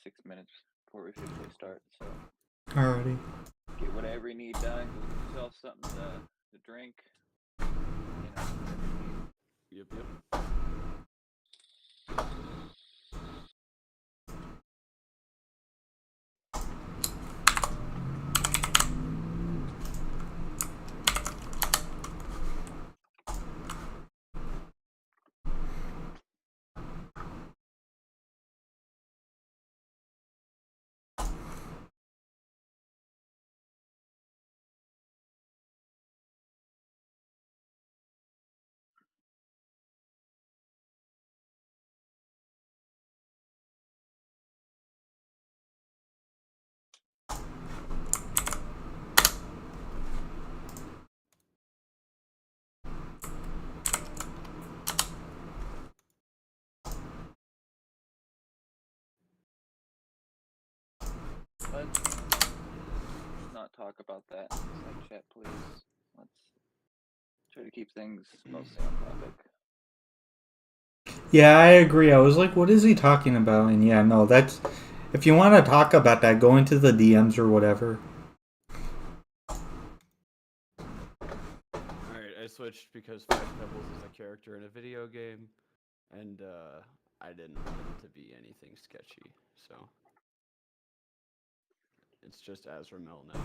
6 minutes before we officially start. So Alrighty. get whatever you need done. Go get yourself something to drink. You know, whatever you need. Yep. Let's not talk about that in the side chat, please. Let's try to keep things mostly on topic. Yeah, I agree. I was like, what is he talking about? And yeah, no, that's... If you want to talk about that, go into the DMs or whatever. Alright, I switched because Five Pebbles is a character in a video game, and I didn't want it to be anything sketchy, so it's just Azramel now.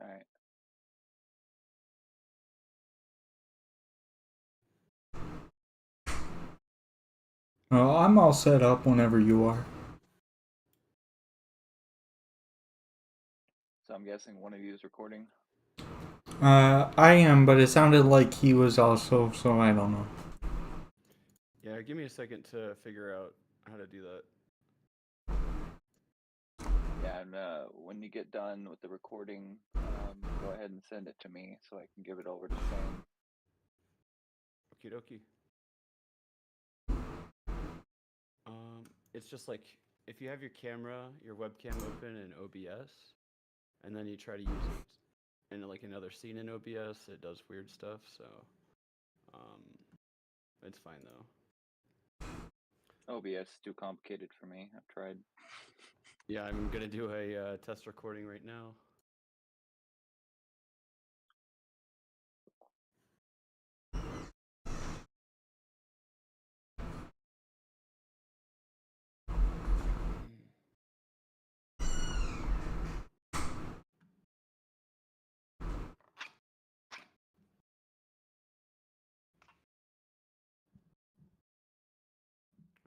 Alright. Oh, I'm all set up whenever you are. So I'm guessing one of you is recording. I am, but it sounded like he was also, so I don't know. Yeah, give me a second to figure out how to do that. Yeah, and when you get done with the recording, go ahead and send it to me so I can give it over to Shane. Okie dokie. It's just like if you have your webcam open in OBS, and then you try to use it in like another scene in OBS, it does weird stuff. So, it's fine though. OBS is too complicated for me. I've tried. Yeah, I'm gonna do a test recording right now.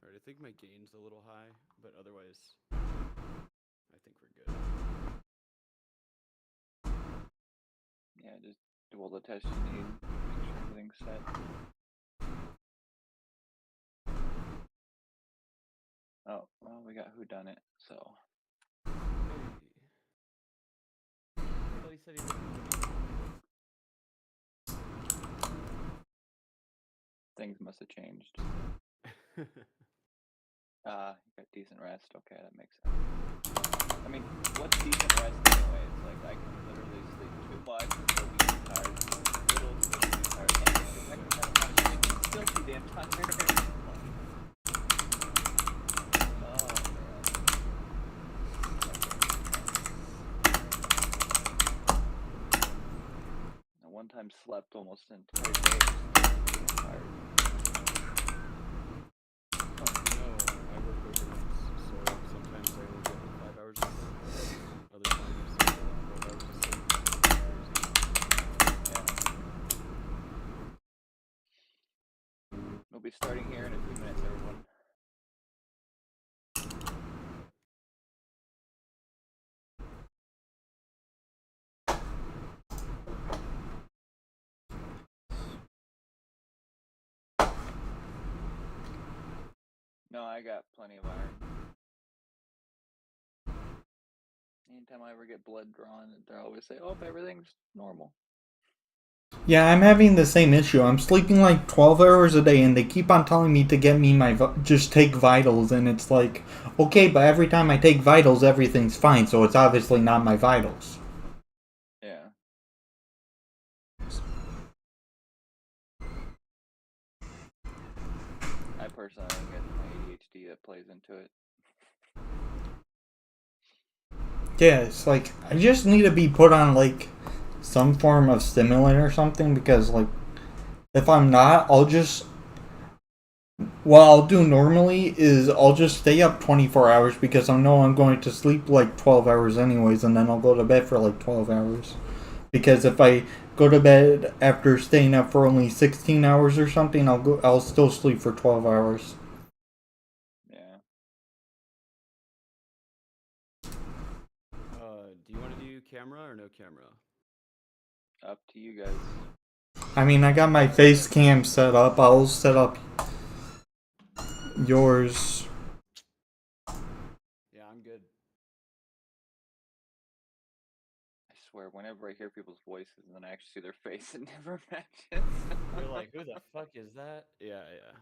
Alright, I think my gain's a little high, but otherwise, I think we're good. Yeah, just do all the tests you need. Make sure everything's set. Oh, well, we got who done it, so. Hey. I thought he said he didn't. Things must have changed. You got decent rest. Okay, that makes sense. I mean, what's decent rest anyway? It's like I can literally sleep too much and still be too tired. Sleep little, still be too tired. And the second time I'm not sleeping, still too damn tired. Oh, man. I one time slept almost an entire day. Just tired. No, I work overnights, so sometimes I only get 5 hours of sleep. Other times, 12 hours of sleep. Yeah. We'll be starting here in a few minutes, everyone. No, I got plenty of iron. Anytime I ever get blood drawn, they always say, "Oh, everything's normal." Yeah, I'm having the same issue. I'm sleeping like 12 hours a day, and they keep on telling me to get me just take vitals, and it's like, okay, but every time I take vitals, everything's fine, so it's obviously not my vitals. Yeah. I personally think it's my ADHD that plays into it. Yeah, it's like I just need to be put on like some form of stimulant or something because like if I'm not, I'll just what I'll do normally is I'll just stay up 24 hours because I know I'm going to sleep like 12 hours anyways, and then I'll go to bed for like 12 hours. Because if I go to bed after staying up for only 16 hours or something, I'll still sleep for 12 hours. Yeah. Do you want to do camera or no camera? Up to you guys. I mean, I got my face cam set up. I'll set up yours. Yeah, I'm good. I swear, whenever I hear people's voices and then I actually see their face, it never matches. You're like, who the fuck is that? Yeah, yeah.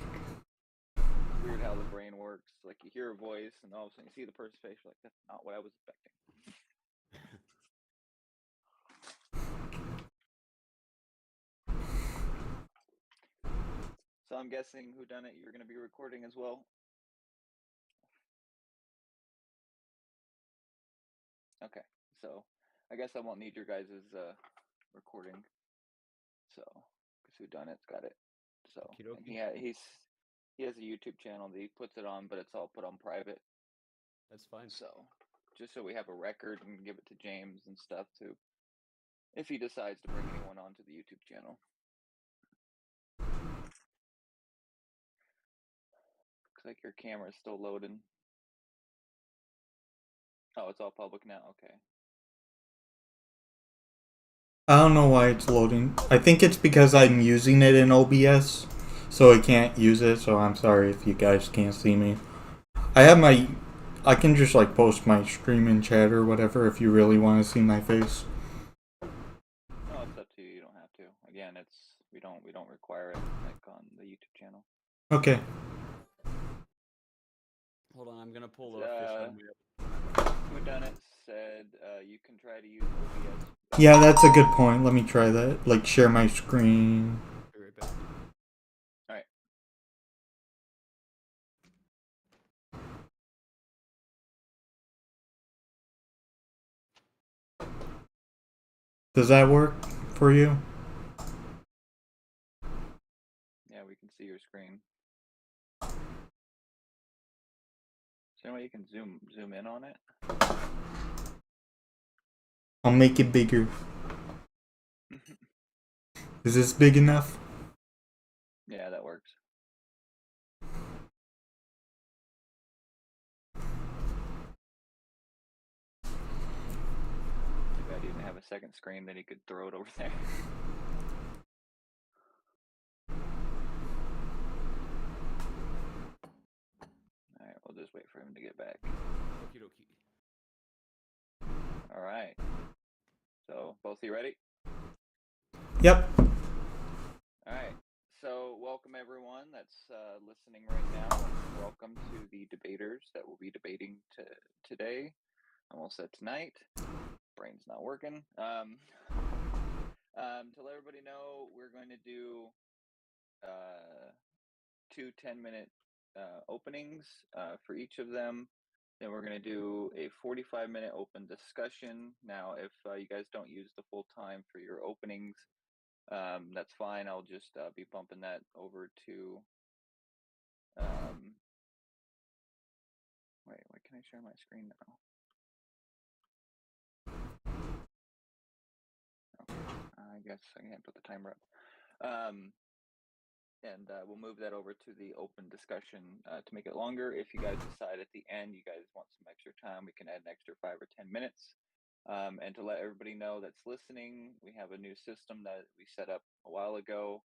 It's weird how the brain works. Like you hear a voice, and all of a sudden you see the person's face. You're like, that's not what I was expecting. So I'm guessing whodunit you're going to be recording as well. Okay, so I guess I won't need your guys' recording. So, because whodunit's got it. So, and he has a YouTube channel that he puts it on, but it's all put on private. That's fine. So, just so we have a record and give it to James and stuff too, if he decides to bring anyone onto the YouTube channel. Looks like your camera's still loading. Oh, it's all public now? Okay. I don't know why it's loading. I think it's because I'm using it in OBS, so I can't use it. So I'm sorry if you guys can't see me. I can just like post my stream in chat or whatever if you really want to see my face. No, it's up to you. You don't have to. Again, we don't require it like on the YouTube channel. Okay. Hold on, I'm gonna pull a fish on me up. Whodunit said you can try to use OBS. Yeah, that's a good point. Let me try that. Like share my screen. Be right back. All right. Does that work for you? Yeah, we can see your screen. Is there any way you can zoom in on it? I'll make it bigger. Is this big enough? Yeah, that works. Too bad he didn't have a second screen that he could throw it over there. All right, we'll just wait for him to get back. Okie dokie. All right. So, both of you ready? Yep. All right. So, welcome everyone that's listening right now. Welcome to the debaters that will be debating today. Almost said tonight. Brain's not working. To let everybody know, we're going to do 2 10-minute openings for each of them. Then we're going to do a 45-minute open discussion. Now, if you guys don't use the full time for your openings, that's fine. I'll just be bumping that over to. Wait, can I share my screen now? Okay, I guess I can't put the timer up. And we'll move that over to the open discussion to make it longer. If you guys decide at the end you guys want some extra time, we can add an extra 5 or 10 minutes. And to let everybody know that's listening, we have a new system that we set up a while ago.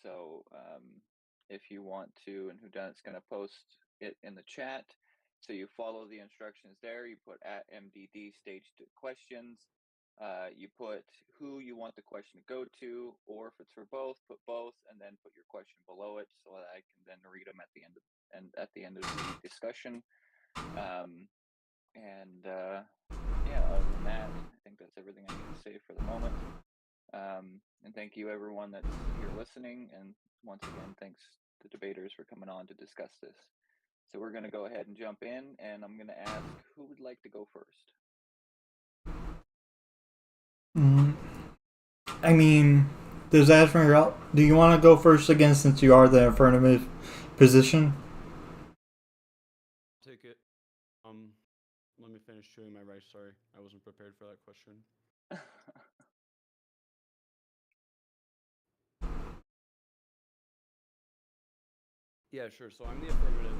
So if you want to, and whodunit's going to post it in the chat. So you follow the instructions there. You put at MDD stage 2 questions. You put who you want the question to go to, or if it's for both, put both, and then put your question below it so that I can then read them at the end of the discussion. Yeah, other than that, I think that's everything I need to say for the moment. And thank you everyone that's here listening. And once again, thanks the debaters for coming on to discuss this. So we're going to go ahead and jump in, and I'm going to ask who would like to go first. I mean, does Esmeralda, do you want to go first again since you are the affirmative position? Take it. Let me finish chewing my rice. Sorry, I wasn't prepared for that question. Yeah, sure. So I'm the affirmative.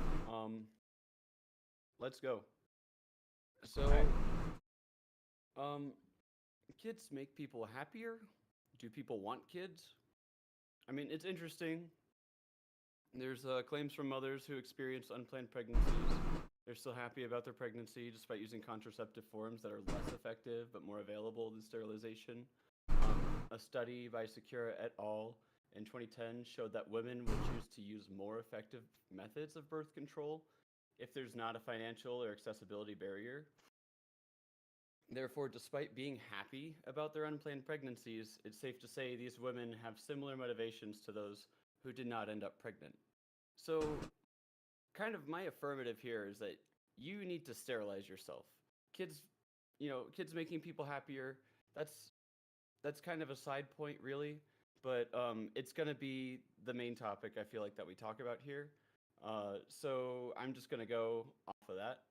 Let's go. So, kids make people happier. Do people want kids? I mean, it's interesting. There's claims from mothers who experience unplanned pregnancies. They're still happy about their pregnancy despite using contraceptive forms that are less effective but more available than sterilization. A study by Secura et al. In 2010 showed that women will choose to use more effective methods of birth control if there's not a financial or accessibility barrier. Therefore, despite being happy about their unplanned pregnancies, it's safe to say these women have similar motivations to those who did not end up pregnant. So, kind of my affirmative here is that you need to sterilize yourself. Kids, kids making people happier, that's kind of a side point, really, but it's going to be the main topic I feel like that we talk about here. So I'm just going to go off of that.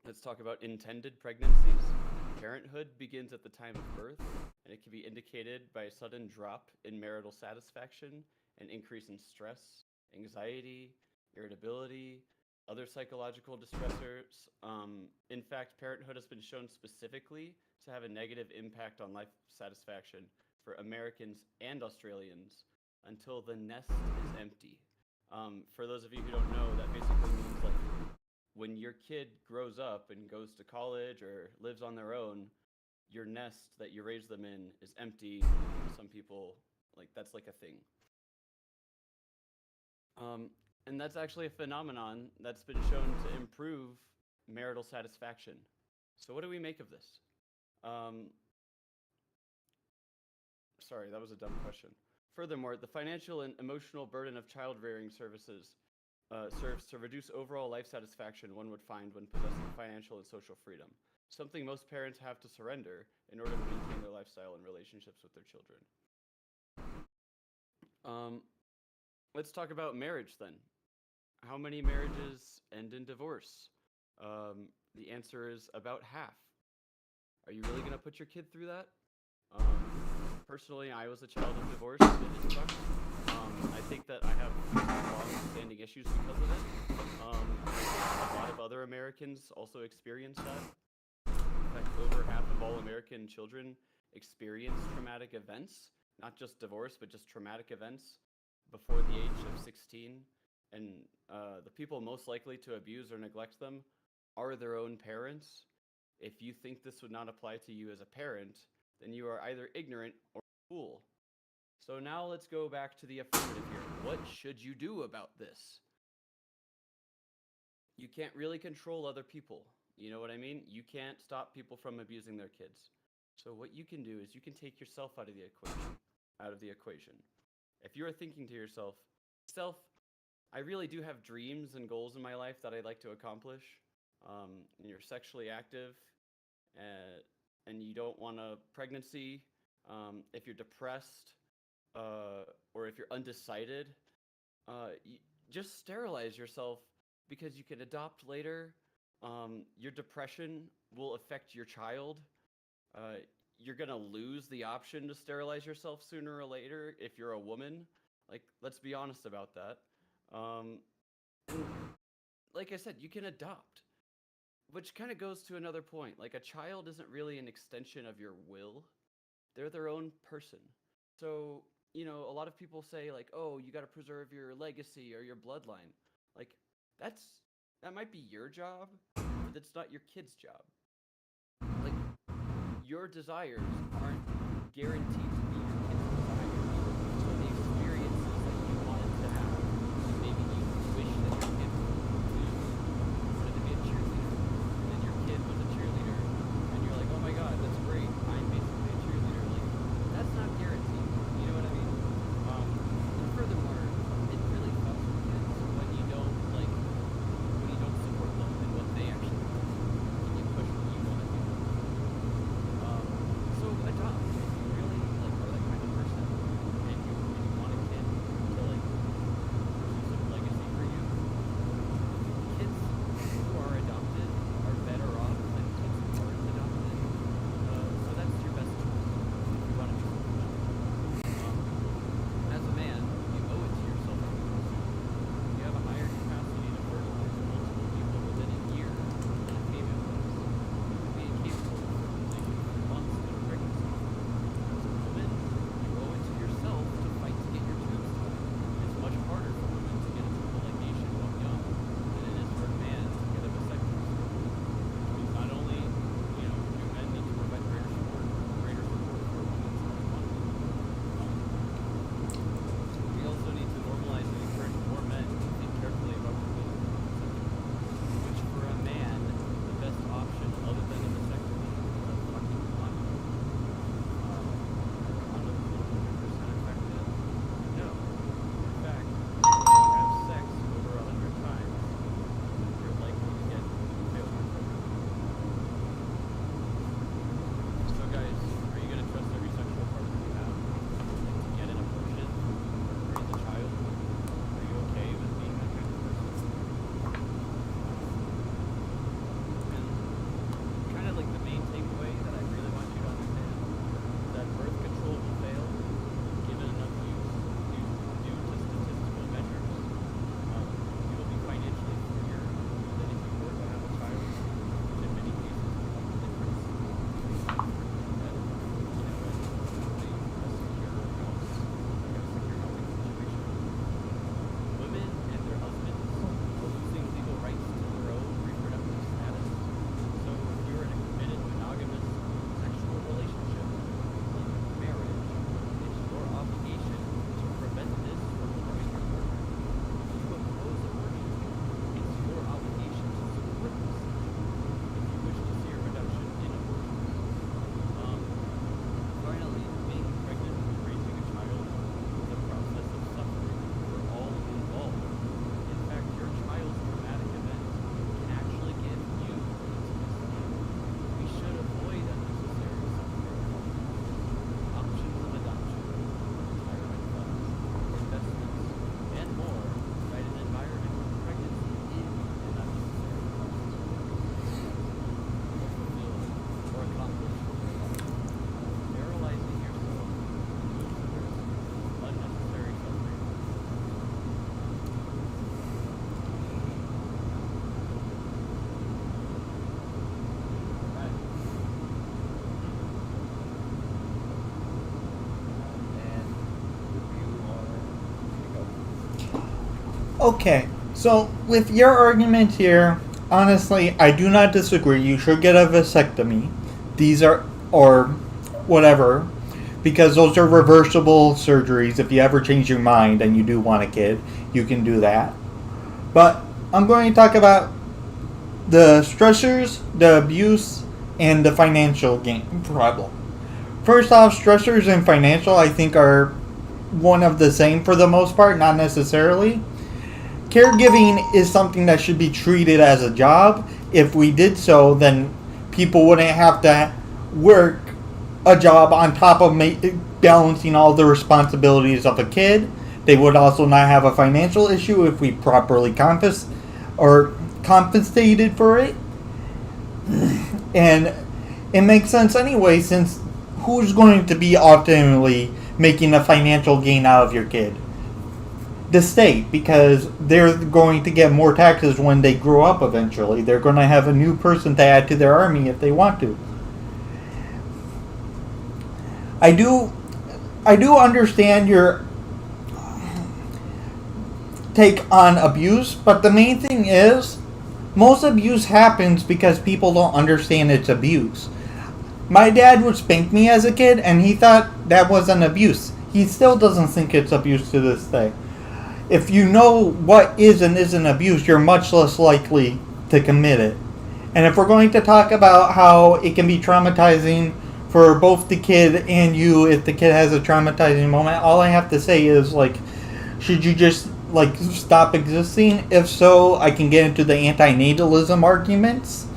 Let's talk about intended pregnancies. Parenthood begins at the time of birth, and it can be indicated by a sudden drop in marital satisfaction, an increase in stress, anxiety, irritability, other psychological distressors. In fact, parenthood has been shown specifically to have a negative impact on life satisfaction for Americans and Australians until the nest is empty. For those of you who don't know, that basically means like when your kid grows up and goes to college or lives on their own, your nest that you raise them in is empty. Some people, that's like a thing. And that's actually a phenomenon that's been shown to improve marital satisfaction. So what do we make of this? Sorry, that was a dumb question. Furthermore, the financial and emotional burden of child rearing services serves to reduce overall life satisfaction one would find when possessing financial and social freedom, something most parents have to surrender in order to maintain their lifestyle and relationships with their children. Let's talk about marriage then. How many marriages end in divorce? The answer is about half. Are you really going to put your kid through that? Personally, I was a child of divorce, and it sucked. I think that I have long-standing issues because of it. A lot of other Americans also experience that. In fact, over half of all American children experience traumatic events, not just divorce, but just traumatic events before the age of 16. And the people most likely to abuse or neglect them are their own parents. If you think this would not apply to you as a parent, then you are either ignorant or a fool. So now let's go back to the affirmative here. What should you do about this? You can't really control other people. You know what I mean? You can't stop people from abusing their kids. So what you can do is you can take yourself out of the equation. If you are thinking to yourself, I really do have dreams and goals in my life that I'd like to accomplish, and you're sexually active, and you don't want a pregnancy, if you're depressed, or if you're undecided, just sterilize yourself because you can adopt later. Your depression will affect your child. You're going to lose the option to sterilize yourself sooner or later if you're a woman. Let's be honest about that. Like I said, you can adopt, which kind of goes to another point. A child isn't really an extension of your will. They're their own person. So, a lot of people say oh, you got to preserve your legacy or your bloodline. That might be your job, but that's not your kid's job. Your desires aren't guaranteed to be your kid's desires. So the experiences that you wanted to have, maybe you wish that your kid wanted to be a cheerleader, and then your kid was a cheerleader, and you're like, oh my god, that's great, I'm basically a cheerleader. Okay, so with your argument here, honestly, I do not disagree. You should get a vasectomy. These are, or whatever, because those are reversible surgeries. If you ever change your mind and you do want a kid, you can do that. But I'm going to talk about the stressors, the abuse, and the financial gain problem. First off, stressors and financial, I think, are one of the same for the most part, not necessarily. Caregiving is something that should be treated as a job. If we did so, then people wouldn't have to work a job on top of balancing all the responsibilities of a kid. They would also not have a financial issue if we properly or compensated for it. And it makes sense anyway, since who's going to be ultimately making a financial gain out of your kid? The state, because they're going to get more taxes when they grow up eventually. They're going to have a new person to add to their army if they want to. I do understand your take on abuse, but the main thing is most abuse happens because people don't understand it's abuse. My dad would spank me as a kid and he thought that was an abuse. He still doesn't think it's abuse to this day. If you know what is and isn't abuse, you're much less likely to commit it. And if we're going to talk about how it can be traumatizing for both the kid and you if the kid has a traumatizing moment, all I have to say is, like, should you just, like, stop existing? If so, I can get into the antinatalism arguments.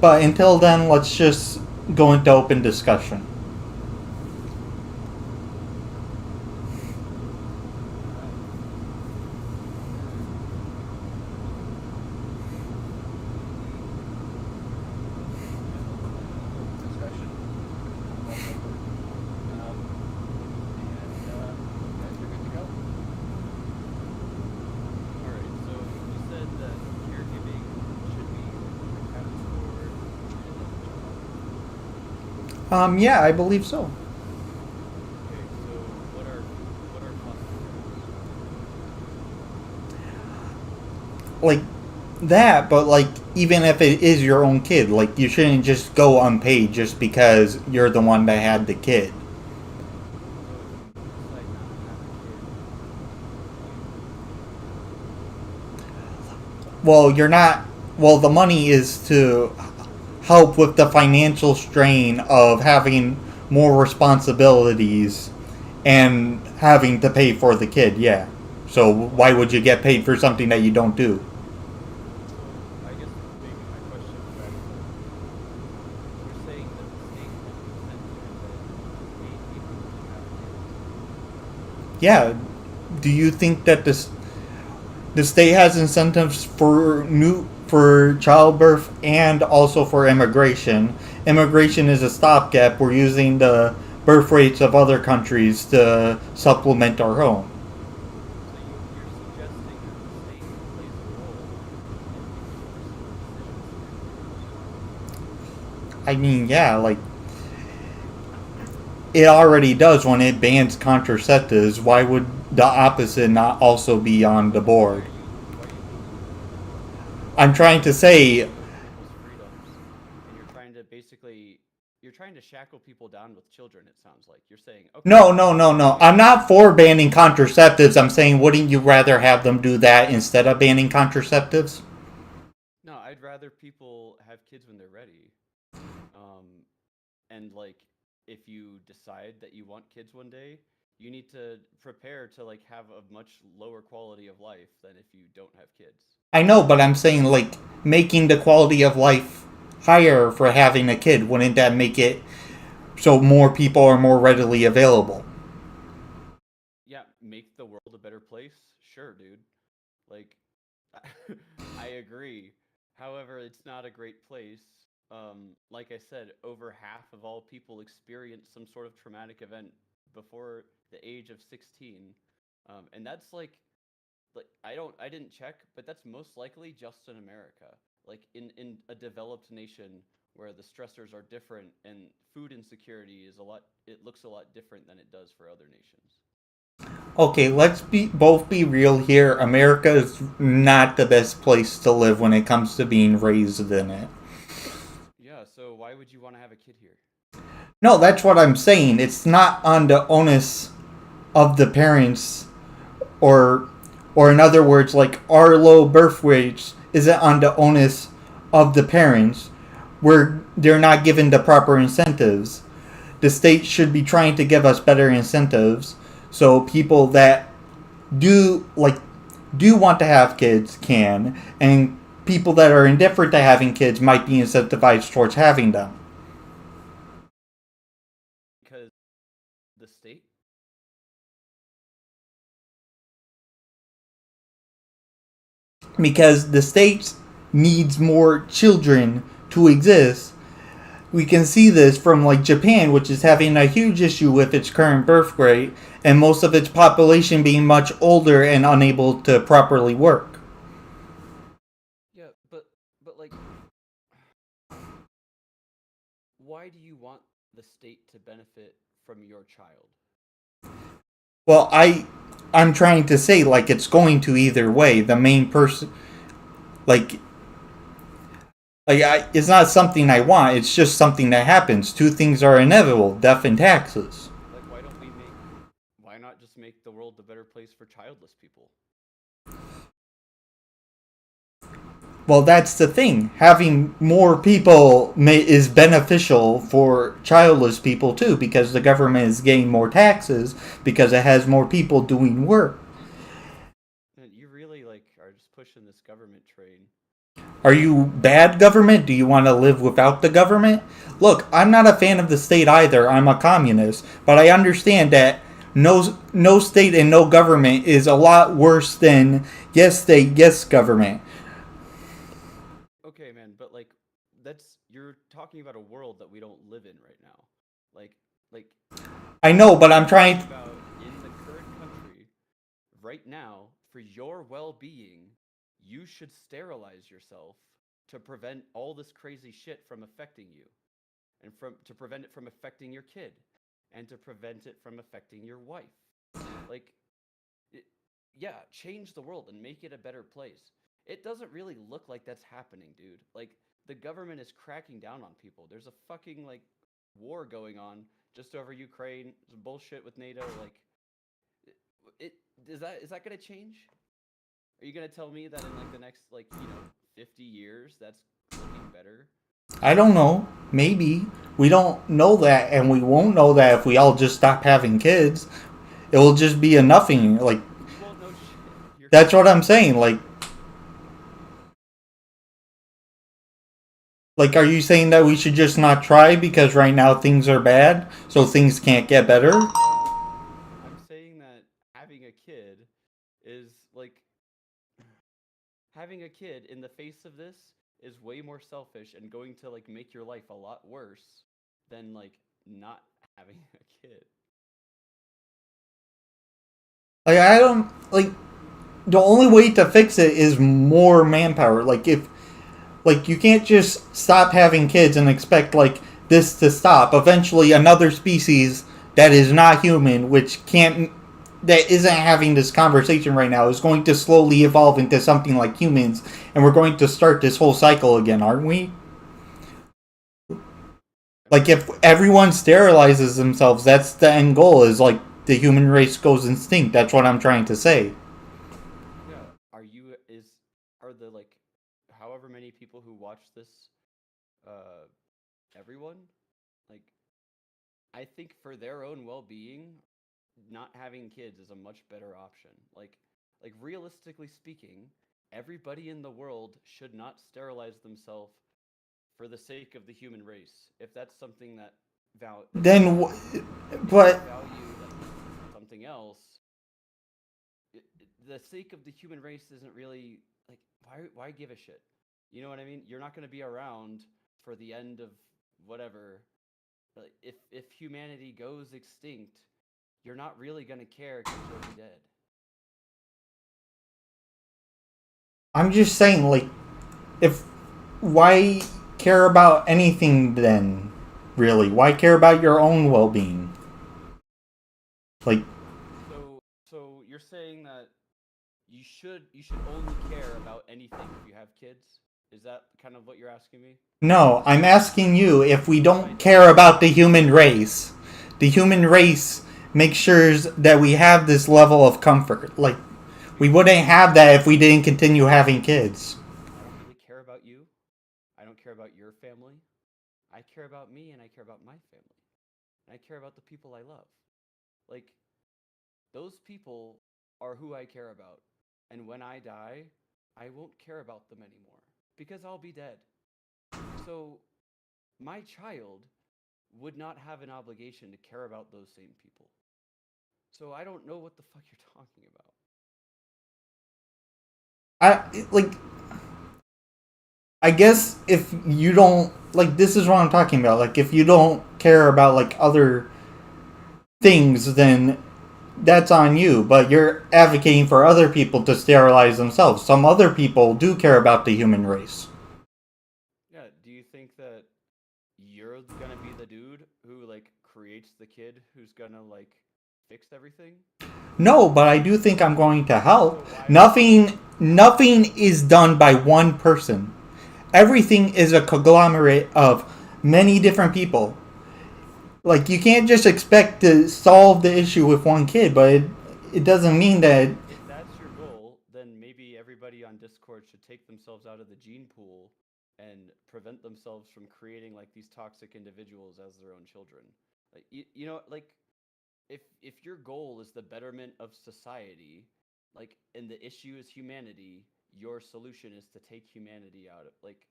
But until then, let's just go into open discussion. Open discussion. I'm all over. You guys are good to go. All right. So you said that caregiving should be accounted for treated as a job. Yeah, I believe so. Okay. So what are possibilities? Like that, but like even if it is your own kid, like you shouldn't just go unpaid just because you're the one that had the kid. So if you decide not to have a kid, Well, you're not. Well, the money is to help with the financial strain of having more responsibilities and having to pay for the kid. Yeah. So why would you get paid for something that you don't do? so I guess maybe my question to that is like you're saying that the state has incentive to pay people to have kids. Yeah. Do you think that the state has incentives for childbirth and also for immigration? Immigration is a stopgap. We're using the birth rates of other countries to supplement our own. So you're suggesting that the state plays a role in enforcing the decisions of I mean, yeah, like it already does when it bans contraceptives. Why would the opposite not also be on the board? why are you thinking that? I'm trying to You're say, restricting people's freedoms, and you're trying to shackle people down with children. It sounds like you're saying, okay, no, no, no, no. you I'm not for banning contraceptives. I'm saying, wouldn't you rather have them do that instead of banning contraceptives? no, I'd rather people have kids when they're ready. Um, and like, if you decide that you want kids one day, you need to prepare to like have a much lower quality of life than if you don't have kids. I know, but I'm saying, like, making the quality of life higher for having a kid, wouldn't that make it so more people are more readily available? Yeah, make the world a better place. Sure, dude. Like, I agree. However, it's not a great place. Like I said, over half of all people experience some sort of traumatic event before the age of 16. And that's like I didn't check, but that's most likely just in America. Like in a developed nation where the stressors are different and food insecurity is a lot it looks a lot different than it does for other nations. Okay, let's both be real here. America is not the best place to live when it comes to being raised in it. Yeah, so why would you want to have a kid here? No, that's what I'm saying. It's not on the onus of the parents, or in other words, like our low birth rates isn't on the onus of the parents, where they're not given the proper incentives. The state should be trying to give us better incentives so people that do want to have kids can, and people that are indifferent to having kids might be incentivized towards having them. Because the state? Because the state needs more children to exist. We can see this from like Japan, which is having a huge issue with its current birth rate and most of its population being much older and unable to properly work. Yeah, but like, why do you want the state to benefit from your child? Well, I'm trying to say like it's going to either way. The main person, like it's not something I want. It's just something that happens. Two things are inevitable: death and taxes. Like, why not just make the world a better place for childless people? Well, that's the thing. Having more people is beneficial for childless people too, because the government is getting more taxes because it has more people doing work. Man, you really like are just pushing this government train. Are you bad government? Do you want to live without the government? Look, I'm not a fan of the state either. I'm a communist, but I understand that no state and no government is a lot worse than yes state, yes government. Okay, man, but like you're talking about a world that we don't live in right now. Like I know, but I'm trying. about in the current country right now for your well-being, you should sterilize yourself to prevent all this crazy shit from affecting you and to prevent it from affecting your kid and to prevent it from affecting your wife. Like yeah, change the world and make it a better place. It doesn't really look like that's happening, dude. Like the government is cracking down on people. There's a fucking like war going on just over Ukraine. Some bullshit with NATO. Like, it is that gonna change? Are you gonna tell me that in like the next 50 years that's looking better? I don't know. Maybe. We don't know that, and we won't know that if we all just stop having kids. It will just be a nothing. Like, Well, no shit. that's what I'm saying. Like, are you saying that we should just not try because right now things are bad, so things can't get better? I'm saying that having a kid is like having a kid in the face of this is way more selfish and going to like make your life a lot worse than like not having a kid. Like, I don't like. The only way to fix it is more manpower. Like, you can't just stop having kids and expect like this to stop. Eventually, another species that is not human, that isn't having this conversation right now, is going to slowly evolve into something like humans, and we're going to start this whole cycle again, aren't we? Like, if everyone sterilizes themselves, that's the end goal, is like the human race goes extinct. That's what I'm trying to say. Yeah. Are the like however many people who watch this everyone? Like I think for their own well-being, not having kids is a much better option. Like realistically speaking, everybody in the world should not sterilize themselves for the sake of the human race. If that's something that Then, if but you value like something else, the sake of the human race isn't really like why give a shit? You know what I mean? You're not going to be around for the end of whatever. Like, if humanity goes extinct, you're not really going to care because you'll be dead. I'm just saying, like, if why care about anything then? Really, why care about your own well-being? Like, So you should only care about anything if you have kids. Is that kind of what you're asking me? No, I'm asking you if we don't care about the human race. The human race makes sure that we have this level of comfort. Like, we wouldn't have that if we didn't continue having kids. I don't really care about you. I don't care about your family. I care about me and I care about my family. And I care about the people I love. Like, those people are who I care about. And when I die, I won't care about them anymore because I'll be dead. So, my child would not have an obligation to care about those same people. So, I don't know what the fuck you're talking about. I I guess if you don't like, this is what I'm talking about. Like, if you don't care about like other things, then that's on you. But you're advocating for other people to sterilize themselves. Some other people do care about the human race. Yeah, do you think that you're gonna be the dude who like creates the kid who's gonna like fix everything? No, but I do think I'm going to So help. why Nothing is done by one person. Everything is a conglomerate of many different people. Like, you can't just expect to solve the issue with one kid, but it doesn't mean that. if that's your goal, then maybe everybody on Discord should take themselves out of the gene pool and prevent themselves from creating like these toxic individuals as their own children. Like you know, like if your goal is the betterment of society, like and the issue is humanity, your solution is to take humanity out of like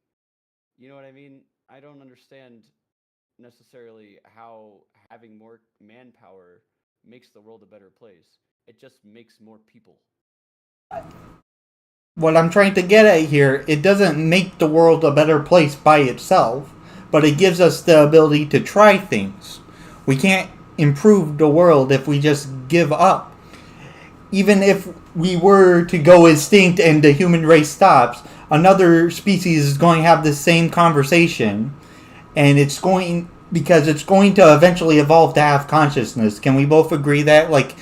you know what I mean? I don't understand necessarily how having more manpower makes the world a better place. It just makes more people. What I'm trying to get at here, it doesn't make the world a better place by itself, but it gives us the ability to try things. We can't improve the world if we just give up. Even if we were to go extinct and the human race stops, another species is going to have the same conversation, and it's going because it's going to eventually evolve to have consciousness. Can we both agree that, like,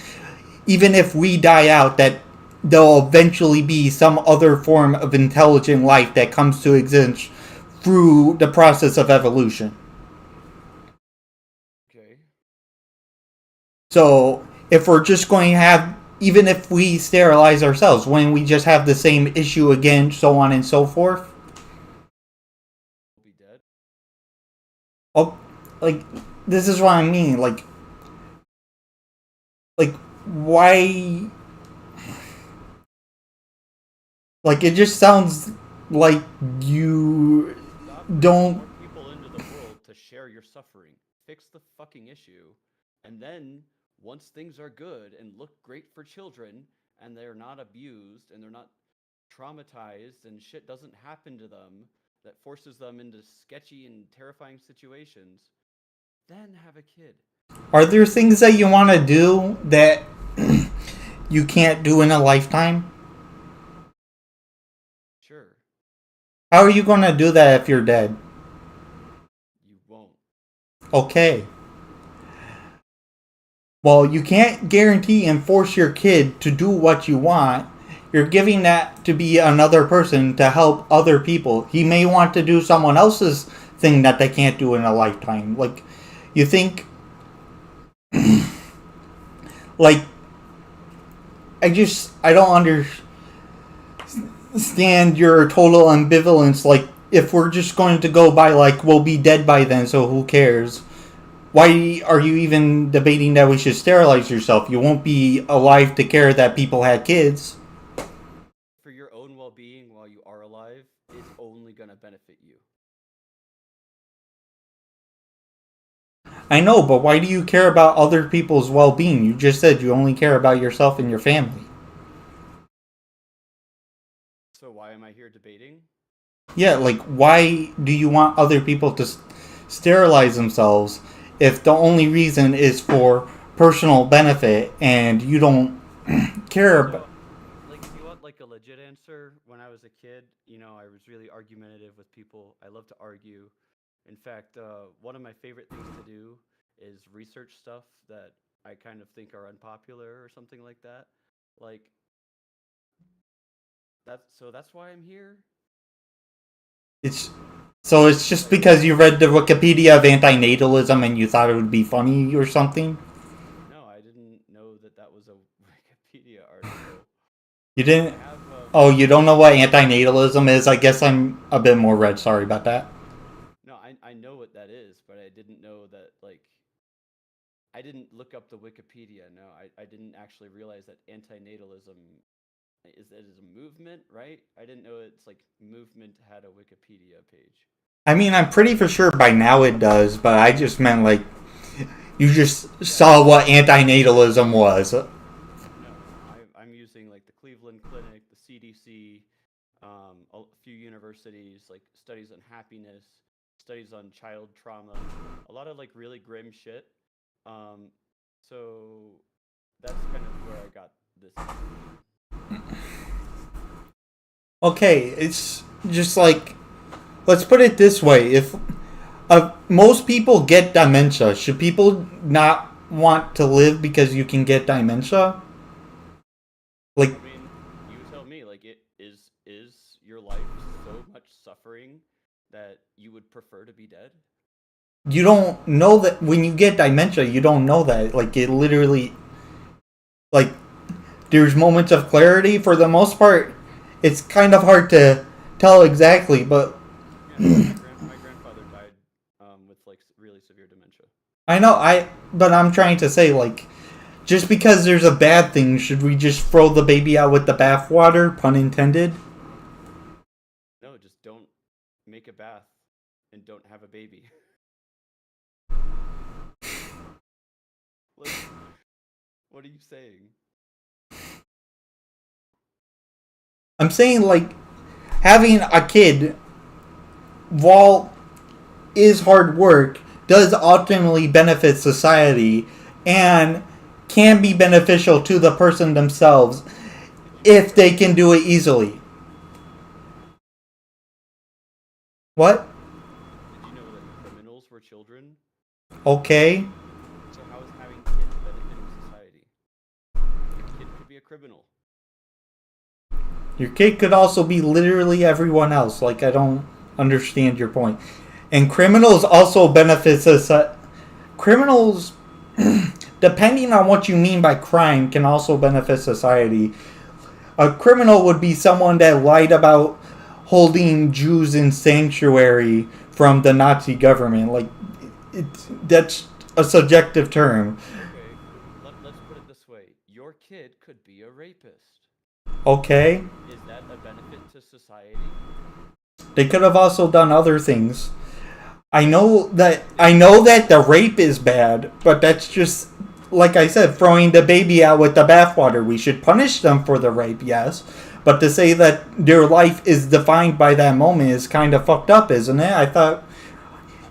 even if we die out, that there'll eventually be some other form of intelligent life that comes to exist through the process of evolution? Okay. So if we're just going to have, even if we sterilize ourselves, when we just have the same issue again, so on and so forth. We'll be dead. Oh, like, this is what I mean. Like why? Like, it just sounds like you Stop bringing don't. more people into the world to share your suffering. Fix the fucking issue. And then, once things are good and look great for children, and they're not abused, and they're not traumatized, and shit doesn't happen to them that forces them into sketchy and terrifying situations, then have a kid. Are there things that you want to do that you can't do in a lifetime? Sure, How are you going to do that if you're dead? you won't. Okay. Well, you can't guarantee and force your kid to do what you want. You're giving that to be another person to help other people. He may want to do someone else's thing that they can't do in a lifetime. Like, you think, like, I don't understand your total ambivalence. Like, if we're just going to go by, like, we'll be dead by then, so who cares? Why are you even debating that we should sterilize yourself? You won't be alive to care that people had kids. For your own well being while you are alive, it's only going to benefit you. I know, but why do you care about other people's well-being? You just said you only care about yourself and your family. So, why am I here debating? Yeah, like, why do you want other people to sterilize themselves if the only reason is for personal benefit and you don't care about... So, like, you want like a legit answer? When I was a kid, I was really argumentative with people. I love to argue. In fact, one of my favorite things to do is research stuff that I kind of think are unpopular or something like that. Like, that's why I'm here. It's just because you read the Wikipedia of antinatalism and you thought it would be funny or something? No, I didn't know that was a Wikipedia article. You didn't? I have Oh, you don't know what antinatalism is? I guess I'm a bit more red. Sorry about that. no, I know what that is, but I didn't know that I didn't look up the Wikipedia. No, I didn't actually realize that antinatalism is a movement, right? I didn't know it's like movement had a Wikipedia page. I mean, I'm pretty for sure by now it does, but I just meant like you just saw what antinatalism was. No, I'm using like the Cleveland Clinic, the CDC, a few universities, like studies on happiness, studies on child trauma, a lot of like really grim shit. So that's kind of where I got this information. Okay, it's just like, let's put it this way: if most people get dementia, should people not want to live because you can get dementia? Like, I mean, you tell me. Like, is your life so much suffering that you would prefer to be dead? you don't know that when you get dementia, you don't know that. Like, it literally, like, there's moments of clarity. For the most part, it's kind of hard to tell exactly, but Yeah, my grandfather died with like really severe dementia. but I'm trying to say, like, just because there's a bad thing, should we just throw the baby out with the bathwater, pun intended? No, just don't make a bath and don't have a baby. What are you saying? I'm saying, like, having a kid, while is hard work, does ultimately benefit society and can be beneficial to the person themselves if they can do it easily. What? Did you know that criminals were children? Okay. So how is having kids benefiting society? Your kid could be a criminal. Your kid could also be literally everyone else. Like, I don't understand your point. And criminals also benefit society. Criminals, depending on what you mean by crime, can also benefit society. A criminal would be someone that lied about holding Jews in sanctuary from the Nazi government. Like, that's a subjective term. Okay, let's put it this way. Your kid could be a rapist. Okay? Is that a benefit to society? They could have also done other things. I know that the rape is bad, but that's just, like I said, throwing the baby out with the bathwater. We should punish them for the rape, yes. But to say that their life is defined by that moment is kind of fucked up, isn't it? I thought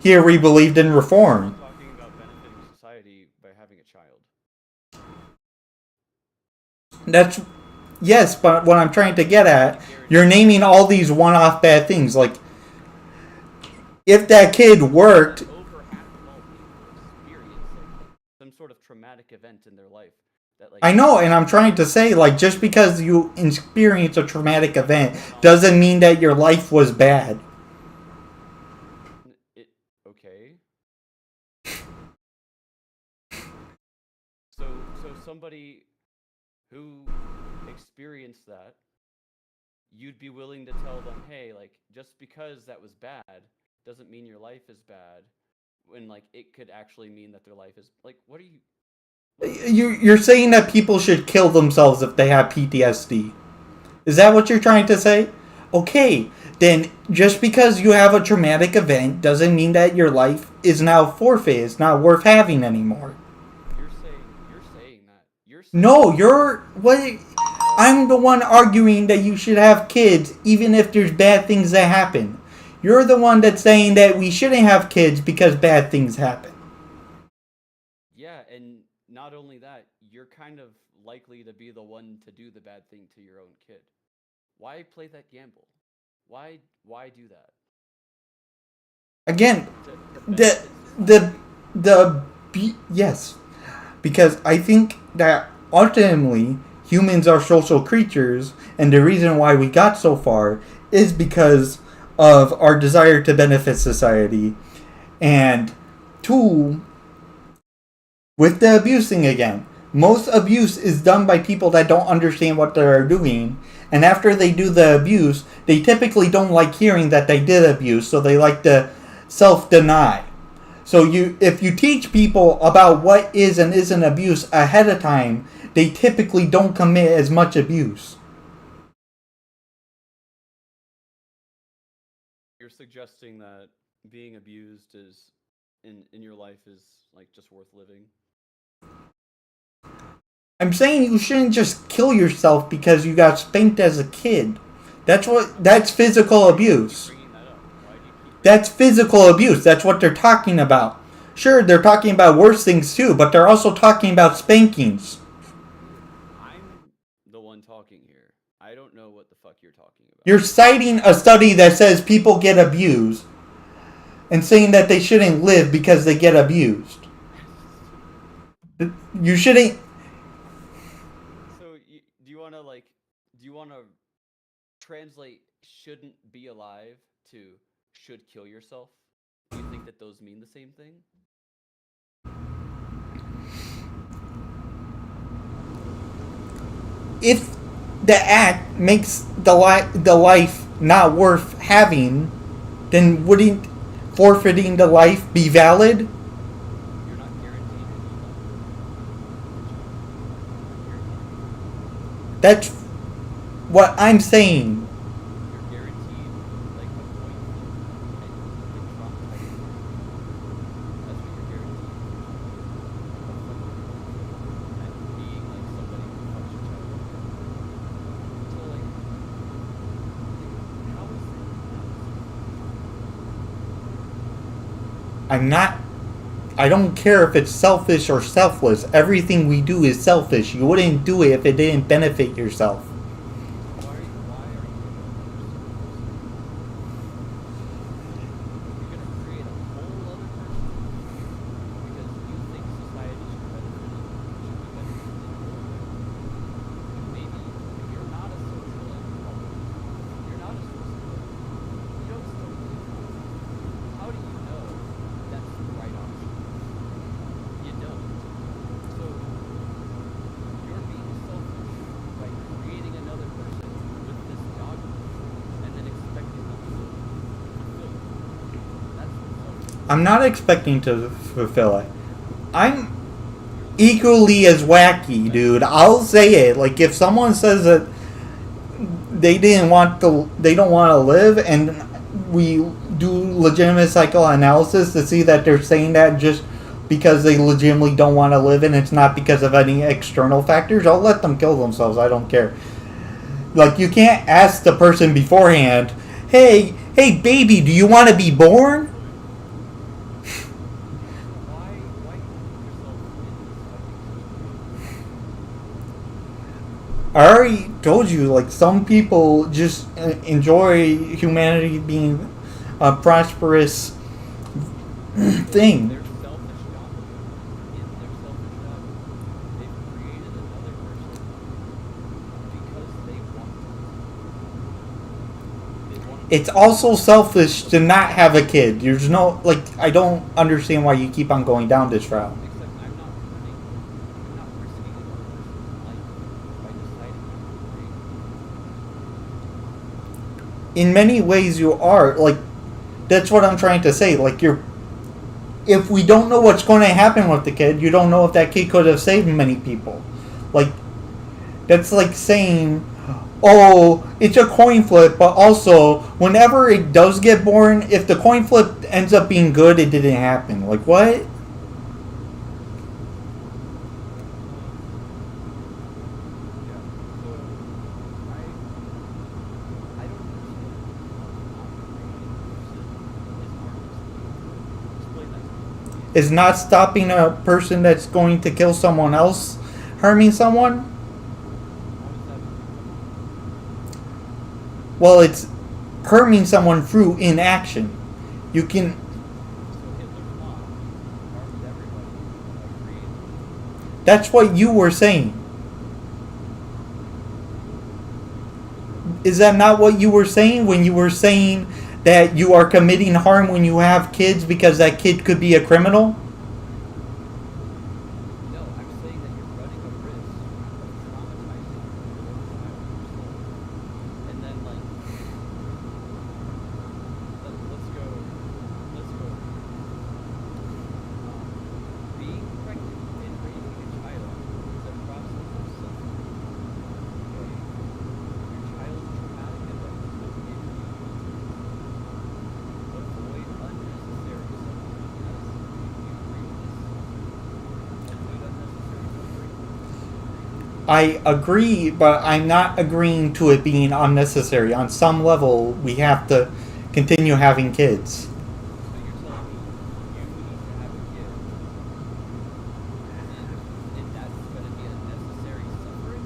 here we believed in reform. I'm talking about benefiting society by having a child. That's, yes, but what I'm trying to get at, you're naming all these one-off bad things. Like, if that kid worked, Over half of all people experience like some sort of traumatic event in their life. That, like, I know, and I'm trying to say, like, just because you experience a traumatic event doesn't mean that your life was bad. Okay. So somebody who experienced that, you'd be willing to tell them, hey, like, just because that was bad doesn't mean your life is bad, when like it could actually mean that their life is like, what are you? You're saying that people should kill themselves if they have PTSD. Is that what you're trying to say? Okay, then just because you have a traumatic event doesn't mean that your life is now forfeit. It's not worth having anymore. You're saying that. No, you're what? I'm the one arguing that you should have kids even if there's bad things that happen. You're the one that's saying that we shouldn't have kids because bad things happen. Yeah, and not only that, you're kind of likely to be the one to do the bad thing to your own kid. Why play that gamble? Why do that? Again, yes, because I think that ultimately humans are social creatures, and the reason why we got so far is because of our desire to benefit society. And two, with the abusing again, most abuse is done by people that don't understand what they're doing. And after they do the abuse, they typically don't like hearing that they did abuse, so they like to self-deny. So if you teach people about what is and isn't abuse ahead of time, they typically don't commit as much abuse. You're suggesting that being abused is in your life is like just worth living. I'm saying you shouldn't just kill yourself because you got spanked as a kid. That's physical abuse. Bringing that up. Why do you keep That's physical abuse. That's what they're talking about. Sure, they're talking about worse things too, but they're also talking about spankings. I'm the one talking here. I don't know what the fuck you're talking about. You're citing a study that says people get abused and saying that they shouldn't live because they get abused. You shouldn't. So do you want to translate shouldn't be alive to should kill yourself? Do you think that those mean the same thing? If the act makes the life not worth having, then wouldn't forfeiting the life be valid? You're not guaranteed any life. That's what I'm saying. You're guaranteed like a point and traumatizing. That's what you're guaranteed. And being like somebody who fucks your child. So like how is I don't care if it's selfish or selfless. Everything we do is selfish. You wouldn't do it if it didn't benefit yourself. why are you you're gonna create a whole other person because you think society should be benefited maybe if you're not a social anthropologist, you're not a sociologist, you don't still believe in it. How do you know that's the right option? You don't. So you're being selfish by creating another person with this dogma and then expecting them to fulfill it. That's what's selfish. I'm not expecting to fulfill it. I'm equally as wacky, dude. I'll say it. Like if someone says that they don't want to live, and we do legitimate psychoanalysis to see that they're saying that just because they legitimately don't want to live and it's not because of any external factors, I'll let them kill themselves. I don't care. Like you can't ask the person beforehand, hey baby, do you want to be born? Why put yourself in this fucking situation? I already told you, like, some people just enjoy humanity being a prosperous thing. Their selfish dogma. In their selfish dogma, they've created another person because they want to. It's also selfish to not have a kid. There's no, like, I don't understand why you keep on going down this route. Except I'm not risking another person's life by deciding to create. In many ways you are. Like, that's what I'm trying to say. Like, if we don't know what's going to happen with the kid, you don't know if that kid could have saved many people. Like, that's like saying, oh, it's a coin flip, but also, whenever it does get born, if the coin flip ends up being good, it didn't happen. Like, what? Is not stopping a person that's going to kill someone else harming someone? Well, it's harming someone through inaction. You can. That's what you were saying. is that not what you were saying when you were saying that you are committing harm when you have kids because that kid could be a criminal? No, I'm saying that you're running a risk of traumatizing your child yourself. And then, like, let's go. Being pregnant and raising a child is a process of suffering. Okay? Your child's traumatic events will give you avoid unnecessary suffering. Yes, you agree with this? Avoid unnecessary suffering. I agree, but I'm not agreeing to it being unnecessary. On some level, we have to continue having kids. So you're telling me you need to have a kid, and that's going to be unnecessary suffering?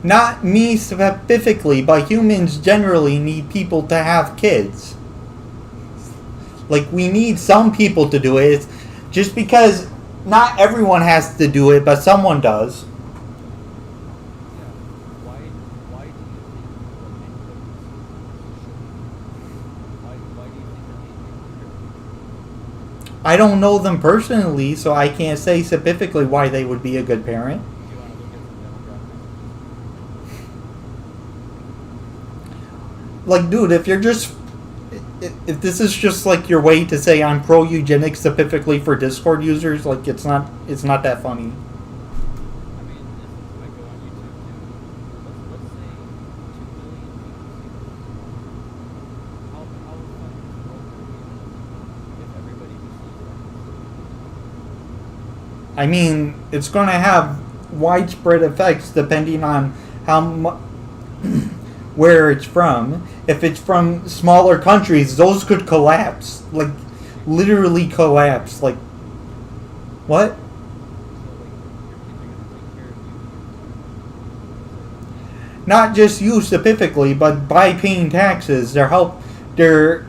Not me specifically, but humans generally need people to have kids. Like, we need some people to do it. It's just because not everyone has to do it, but someone does. Yeah. Why do you think unplanned pregnancy should? Why do you think that they I don't know them personally, so I can't say specifically why they would be a good parent. Do you want to look at some demographics? Like, dude, if you're just... If this is just like your way to say I'm pro eugenics specifically for Discord users, like it's not that funny. I mean, this might go on YouTube too. Let's say 2 billion people see this. How fun is the world going to be if everybody who sees that? I mean, it's going to have widespread effects depending on where it's from. If it's from smaller countries, those could collapse, like literally collapse. Like, what? So, like, your kids are going to take care of you. Not just you specifically, but by paying taxes, they're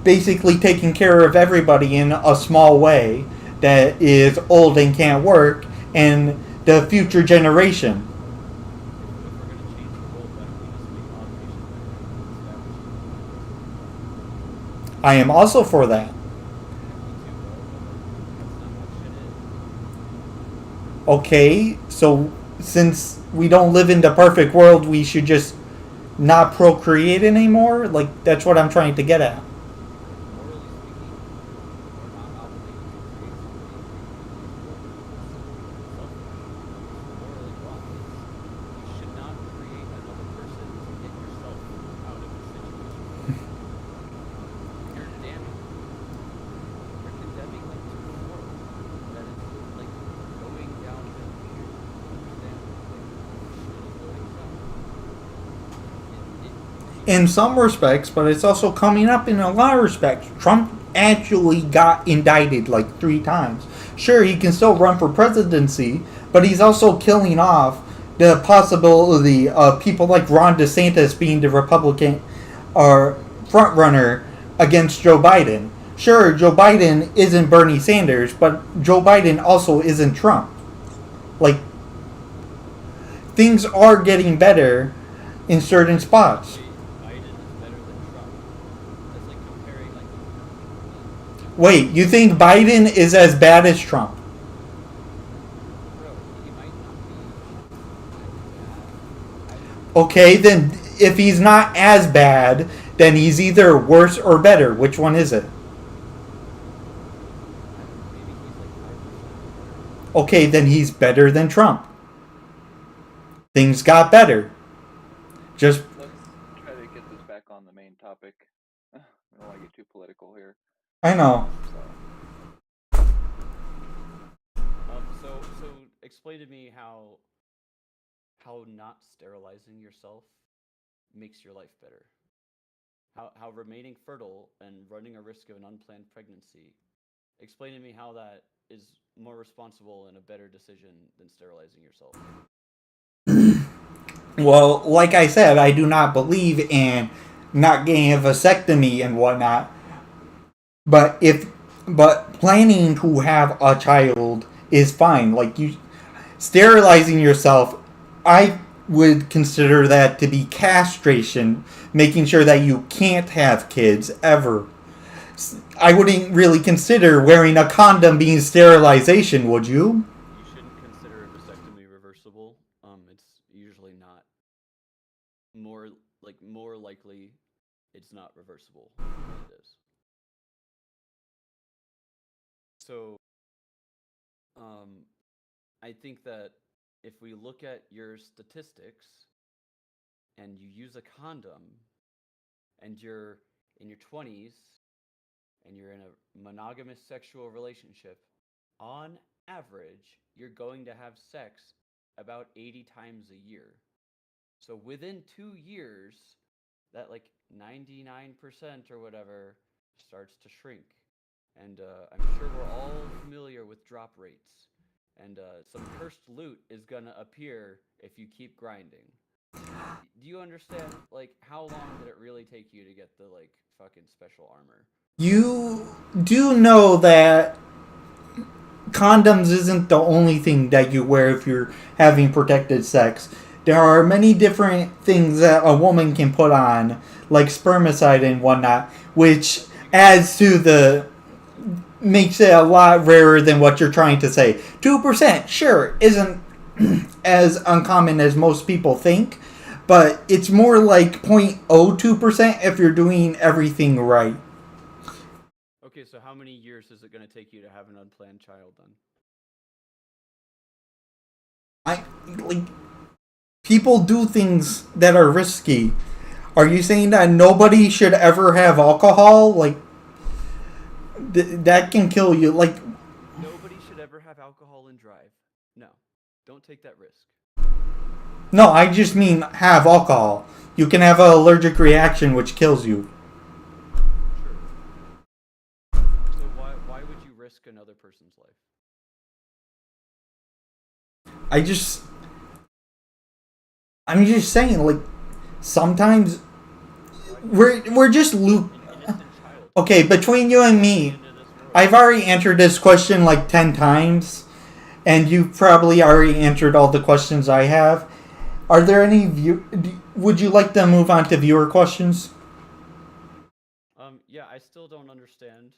basically taking care of everybody in a small way that is old and can't work, and the future generation. If we're going to change the world better, we just make automation better and establish. I am also for that. Me too, bro, but that's not how shit is. Okay, so since we don't live in the perfect world, we should just not procreate anymore? Like, that's what I'm trying to get at. Morally speaking, we're not obligated to create something morally wrong. You should not create another person to get yourself out of a situation. You're damning. You're condemning them to a world that is like going downhill. Understand? Like shit is going south. In some respects, but it's also coming up in a lot of respects. Trump actually got indicted like 3 times. Sure, he can still run for presidency, but he's also killing off the possibility of people like Ron DeSantis being the Republican or front runner against Joe Biden. Sure, Joe Biden isn't Bernie Sanders, but Joe Biden also isn't Trump. Like, things are getting better in certain spots. Biden is better than Trump. That's like comparing like Wait, you think Biden is as bad as Trump? bro, he might not be as bad. Okay, then if he's not as bad, then he's either worse or better. Which one is it? Maybe he's like 5% better. Okay, then he's better than Trump. Things got better. Just Let's try to get this back on the main topic. I don't want to get too political here. I know. So explain to me how not sterilizing yourself makes your life better. How remaining fertile and running a risk of an unplanned pregnancy. Explain to me how that is more responsible and a better decision than sterilizing yourself. Well, like I said, I do not believe in not getting a vasectomy and whatnot. But planning to have a child is fine. Like, you sterilizing yourself, I would consider that to be castration, making sure that you can't have kids ever. I wouldn't really consider wearing a condom being sterilization, would you? You shouldn't consider a vasectomy reversible. It's usually not. More likely, it's not reversible than it is. So, um, I think that if we look at your statistics and you use a condom and you're in your 20s and you're in a monogamous sexual relationship, on average, you're going to have sex about 80 times a year. So within 2 years, that like 99% or whatever starts to shrink. And I'm sure we're all familiar with drop rates. And some cursed loot is gonna appear if you keep grinding. Do you understand, like, how long did it really take you to get the, like, fucking special armor? You do know that condoms isn't the only thing that you wear if you're having protected sex. There are many different things that a woman can put on, like spermicide and whatnot, which adds to the makes it a lot rarer than what you're trying to say. 2%, sure, isn't as uncommon as most people think, but it's more like 0.02% if you're doing everything right. Okay, so how many years is it gonna take you to have an unplanned child then? I like people do things that are risky. Are you saying that nobody should ever have alcohol? Like that can kill you. Like Nobody should ever have alcohol and drive. No, don't take that risk. no, I just mean have alcohol. You can have an allergic reaction which kills you. Sure. So why would you risk another person's life? I just I'm just saying like sometimes we're just loop. An innocent child Okay, between you and me, into this world. I've already answered this question like 10 times, and you've probably already answered all the questions I have. Are there any would you like to move on to viewer questions? Yeah, I still don't understand.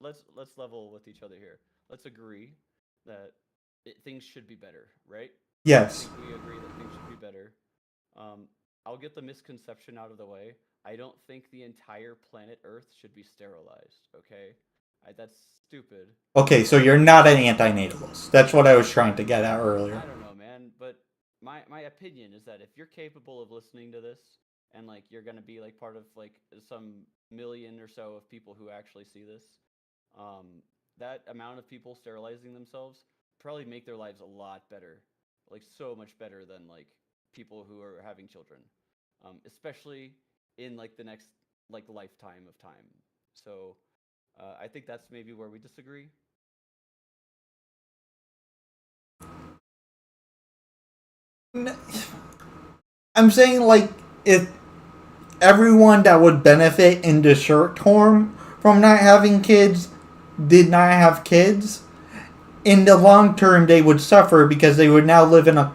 Let's level with each other here. Let's agree that things should be better, right? I Yes. think we agree that things should be better. Um, I'll get the misconception out of the way. I don't think the entire planet Earth should be sterilized. Okay, that's stupid. Okay, so But you're not an antinatalist. That's what I was trying to get at earlier. I don't know, man. But my opinion is that if you're capable of listening to this and like you're gonna be like part of like some million or so of people who actually see this, um, that amount of people sterilizing themselves probably make their lives a lot better, like so much better than like people who are having children, especially in like the next like lifetime of time. So I think that's maybe where we disagree. I'm saying like if everyone that would benefit in the short term from not having kids did not have kids, in the long term they would suffer because they would now live in a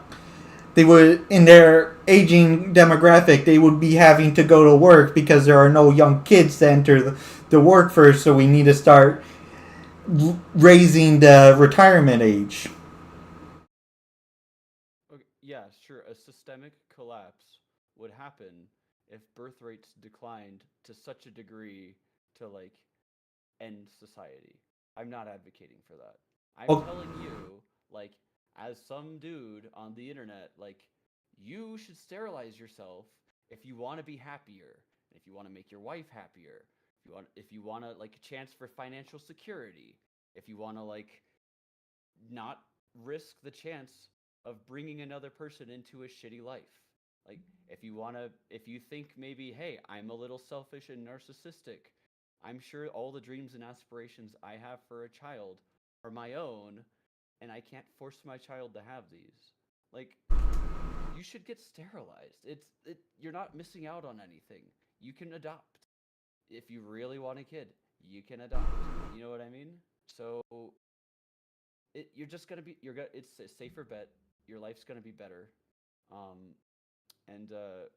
they would in their aging demographic they would be having to go to work because there are no young kids to enter the workforce, so we need to start raising the retirement age. Okay, yeah, sure. A systemic collapse would happen if birth rates declined to such a degree to like end society. I'm not advocating for that. I'm Oh, telling you, like, as some dude on the internet, like, you should sterilize yourself if you want to be happier, if you want to make your wife happier, if you want to like a chance for financial security, if you want to like not risk the chance of bringing another person into a shitty life. Like if you think maybe, hey, I'm a little selfish and narcissistic, I'm sure all the dreams and aspirations I have for a child are my own, and I can't force my child to have these. Like, you should get sterilized. You're not missing out on anything. You can adopt. If you really want a kid, you can adopt. You know what I mean? So you're just gonna be it's a safer bet. Your life's gonna be better. Um, and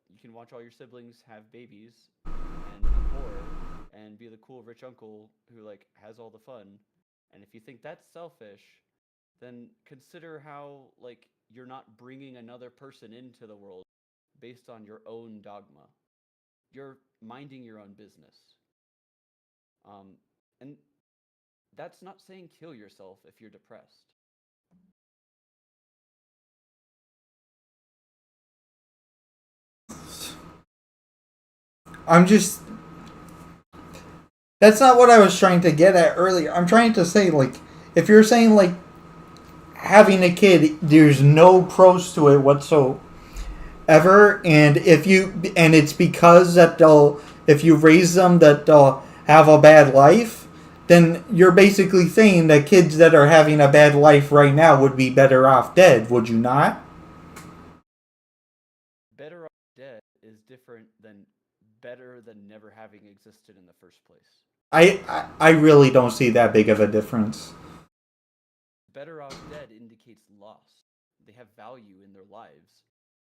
you can watch all your siblings have babies and be poor and be the cool rich uncle who like has all the fun. And if you think that's selfish, then consider how like you're not bringing another person into the world based on your own dogma. You're minding your own business. Um, and that's not saying kill yourself if you're depressed. I'm just. That's not what I was trying to get at earlier. I'm trying to say, like, if you're saying, like, having a kid, there's no pros to it whatsoever, and it's because that they'll, if you raise them, that they'll have a bad life, then you're basically saying that kids that are having a bad life right now would be better off dead, would you not? Better off dead is different than better than never having existed in the first place. I really don't see that big of a difference. Better off dead indicates loss. They have value in their lives,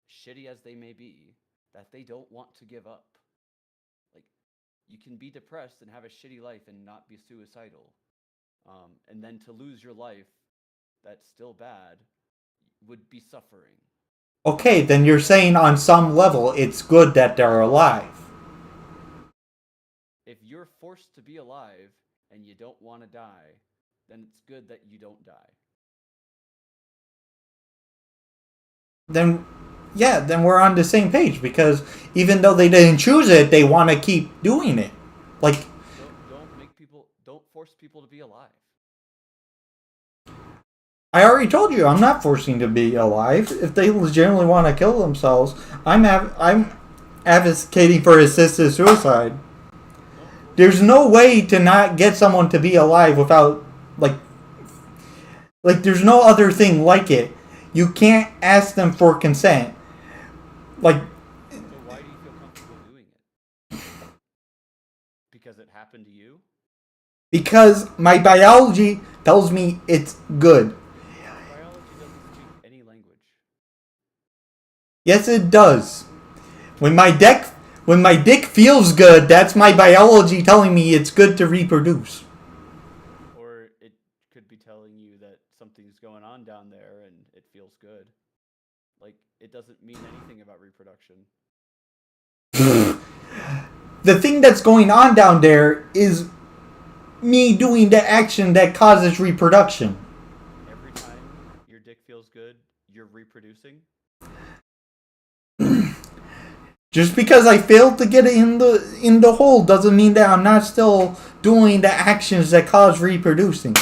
shitty as they may be, that they don't want to give up. Like, you can be depressed and have a shitty life and not be suicidal. And then to lose your life, that's still bad, would be suffering. Okay, then you're saying on some level it's good that they're alive. If you're forced to be alive and you don't want to die, then it's good that you don't die. Then yeah, then we're on the same page because even though they didn't choose it, they want to keep doing it. Like Don't force people to be alive. I already told you, I'm not forcing to be alive. If they legitimately want to kill themselves, I'm advocating for assisted suicide. There's no way to not get someone to be alive without like there's no other thing like it. You can't ask them for consent. Like So why do you feel comfortable doing it? Because it happened to you? because my biology tells me it's good. Biology doesn't speak any language. Yes, it does. When my dick feels good, that's my biology telling me it's good to reproduce. Or it could be telling you that something's going on down there and it feels good. Like, it doesn't mean anything about reproduction. The thing that's going on down there is me doing the action that causes reproduction. Every time your dick feels good, you're reproducing? Just because I failed to get it in the hole doesn't mean that I'm not still doing the actions that cause reproducing. It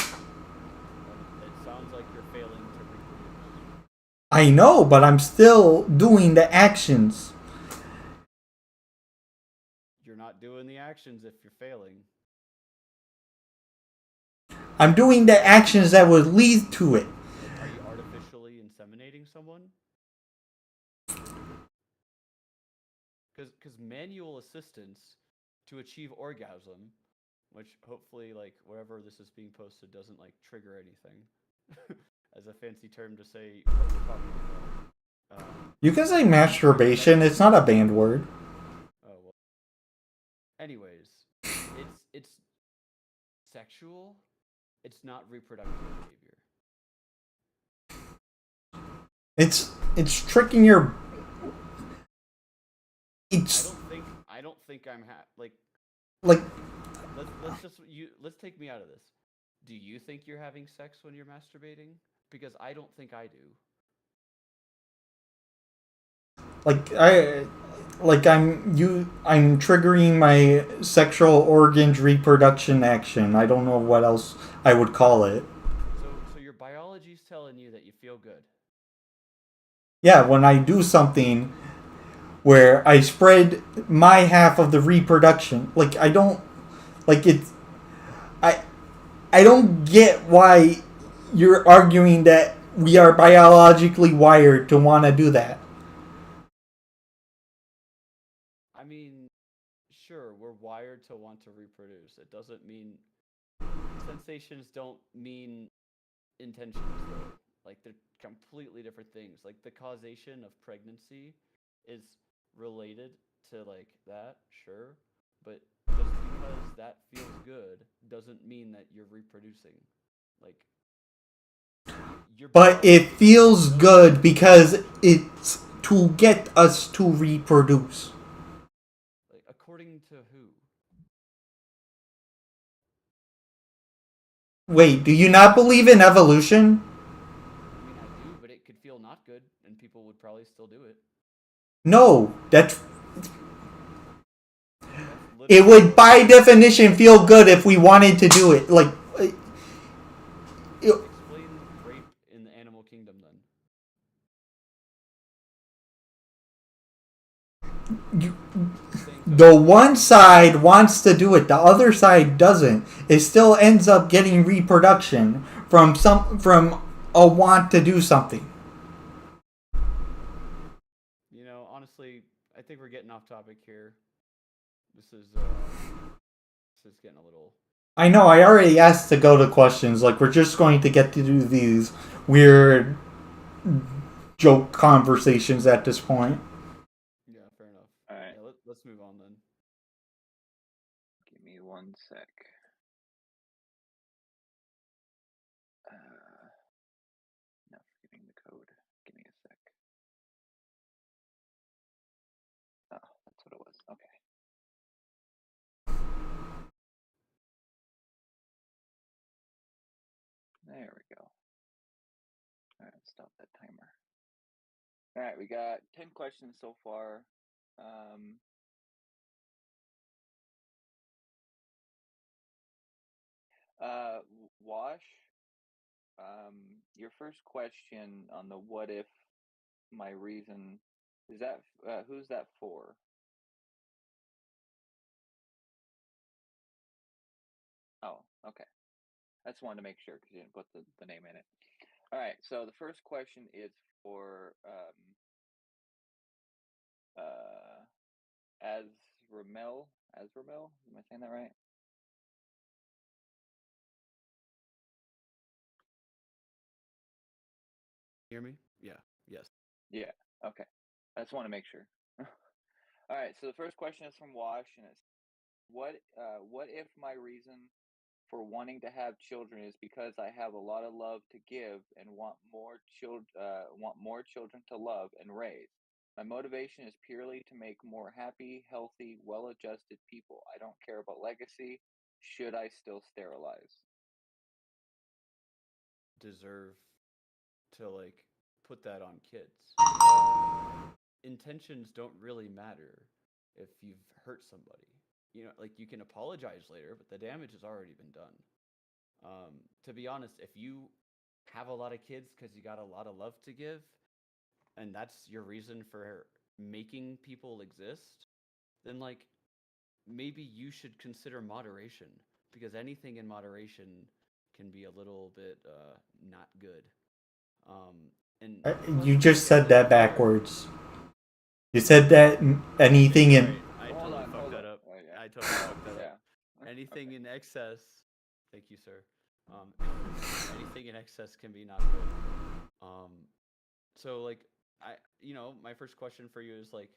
sounds like you're failing to reproduce. I know, but I'm still doing the actions. You're not doing the actions if you're failing. I'm doing the actions that would lead to it. Are you artificially inseminating someone? Because manual assistance to achieve orgasm, which hopefully, like, wherever this is being posted doesn't, like, trigger anything, as a fancy term to say what we're talking about. You can say masturbation, it's not a banned word. Oh, well. Anyways, it's sexual, it's not reproductive behavior. It's tricking your. It's I don't think I'm like. Let's take me out of this. Do you think you're having sex when you're masturbating? Because I don't think I do. I'm triggering my sexual organs reproduction action. I don't know what else I would call it. So your biology's telling you that you feel good. Yeah, when I do something where I spread my half of the reproduction, like I don't like it. I don't get why you're arguing that we are biologically wired to want to do that. I mean, sure, we're wired to want to reproduce. It doesn't mean sensations don't mean intentions though. Like they're completely different things. Like the causation of pregnancy is related to like that, sure, but just because that feels good doesn't mean that you're reproducing. Like your But body it feels knows good because it's to get us to reproduce. like according to who? Wait, do you not believe in evolution? I mean, I do, but it could feel not good, and people would probably still do it. No, that's That's it literally would what. by definition feel good if we wanted to do it. Like Explain rape in the animal kingdom then. you, Saying the something one completely side wants to do it, the other side doesn't. It still ends up getting reproduction from a want to do something. You know, honestly, I think we're getting off topic here. This is getting a little. I know I already asked to go to questions. Like we're just going to get to do these weird joke conversations at this point. Yeah, fair enough. All right, Yeah, let's move on then. give me 1 sec. No, forgetting the code. Give me a sec. Oh, that's what it was. Okay. There we go. All right, stop that timer. All right, we got 10 questions so far. Um, Wash, your first question on the what if my reason is that who's that for? Oh, okay. I just wanted to make sure because you didn't put the name in it. All right, so the first question is for uh, Azramel. Azramel, am I saying that right? Hear me? Yeah. Yes. Yeah. Okay. I just want to make sure. All right. So the first question is from Wash, and it's what if my reason for wanting to have children is because I have a lot of love to give and want more children to love and raise. My motivation is purely to make more happy, healthy, well-adjusted people. I don't care about legacy. Should I still sterilize? Deserve to like put that on kids. Intentions don't really matter if you've hurt somebody. You know, like you can apologize later, but the damage has already been done. To be honest, if you have a lot of kids because you got a lot of love to give, and that's your reason for making people exist, then like maybe you should consider moderation because anything in moderation can be a little bit not good. Um, and plus, You look just at said like that backwards. You said that anything you're in. right. I Hold totally on, fucked hold on. that up. Oh, yeah. I totally fucked that up. Yeah. Anything Okay. in excess, thank you, sir. Um, anything in excess can be not good. So like my first question for you is like,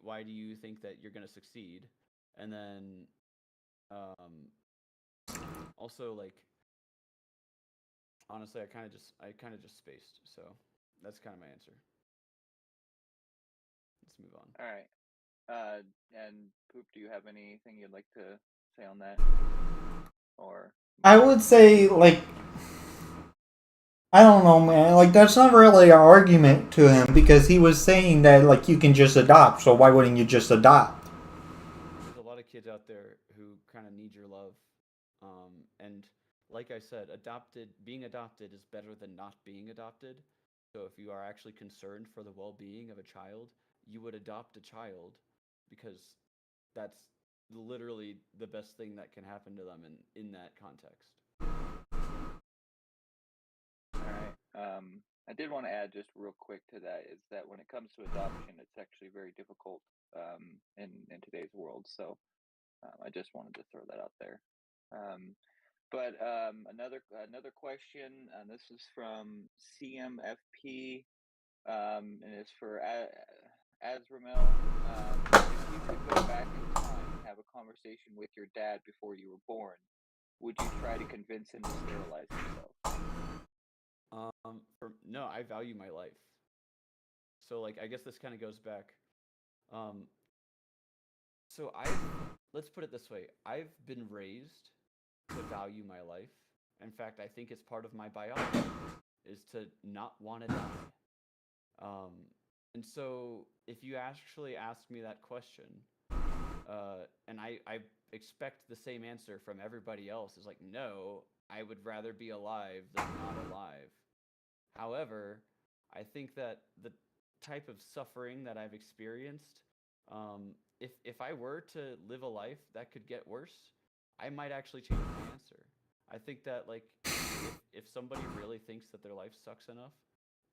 why do you think that you're gonna succeed? And then, um, also like, honestly, I kind of just spaced. So that's kind of my answer. Let's move on. All right. And Poop, do you have anything you'd like to say on that, or I move on? would say like I don't know, man. Like that's not really an argument to him because he was saying that like you can just adopt. So why wouldn't you just adopt? There's a lot of kids out there who kind of need your love. And like I said, being adopted is better than not being adopted. So if you are actually concerned for the well-being of a child, you would adopt a child because that's literally the best thing that can happen to them in that context. All right. I did want to add just real quick to that is that when it comes to adoption, it's actually very difficult in today's world. So I just wanted to throw that out there. Um, But another question, and this is from CMFP, and it's for Azramel. If you could go back in time and have a conversation with your dad before you were born, would you try to convince him to sterilize himself? No, I value my life. So like I guess this kind of goes back. Um, so I let's put it this way. I've been raised to value my life. In fact, I think it's part of my biology is to not want to die. Um, and so if you actually ask me that question, and I expect the same answer from everybody else is like, no, I would rather be alive than not alive. However, I think that the type of suffering that I've experienced, if I were to live a life that could get worse, I might actually change my answer. I think that like if somebody really thinks that their life sucks enough,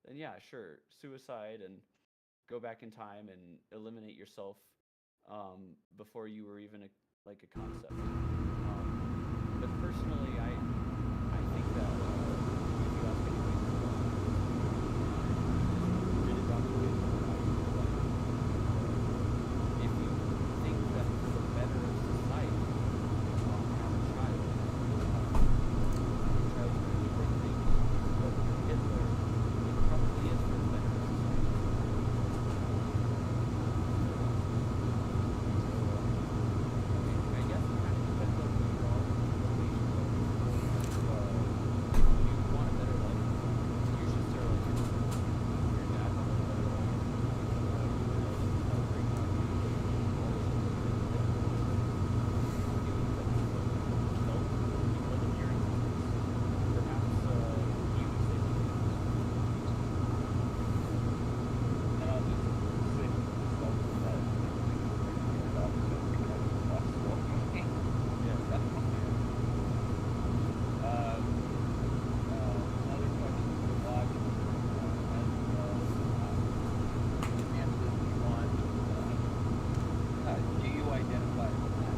then yeah, sure, suicide and go back in time and eliminate yourself before you were even like a concept. But personally, I think that if you ask anybody who's really rough way to value your life, if you think that for the better of society, have a child, your child's doing the right thing, but you're Hitler, it probably is for the better of society. I guess it kind of depends on who you are, what you are. If you want a better life, you should sterilize yourself. If your dad wants a better life, you would also celebrate that. Always look at the difference. Feelings that you felt because of your existence. Perhaps you would say something else. And I'll just say to myself that everything is going to get off as quickly as possible. Yeah. Another question for Watch, as well. You can answer this if you want. Do you identify as a man?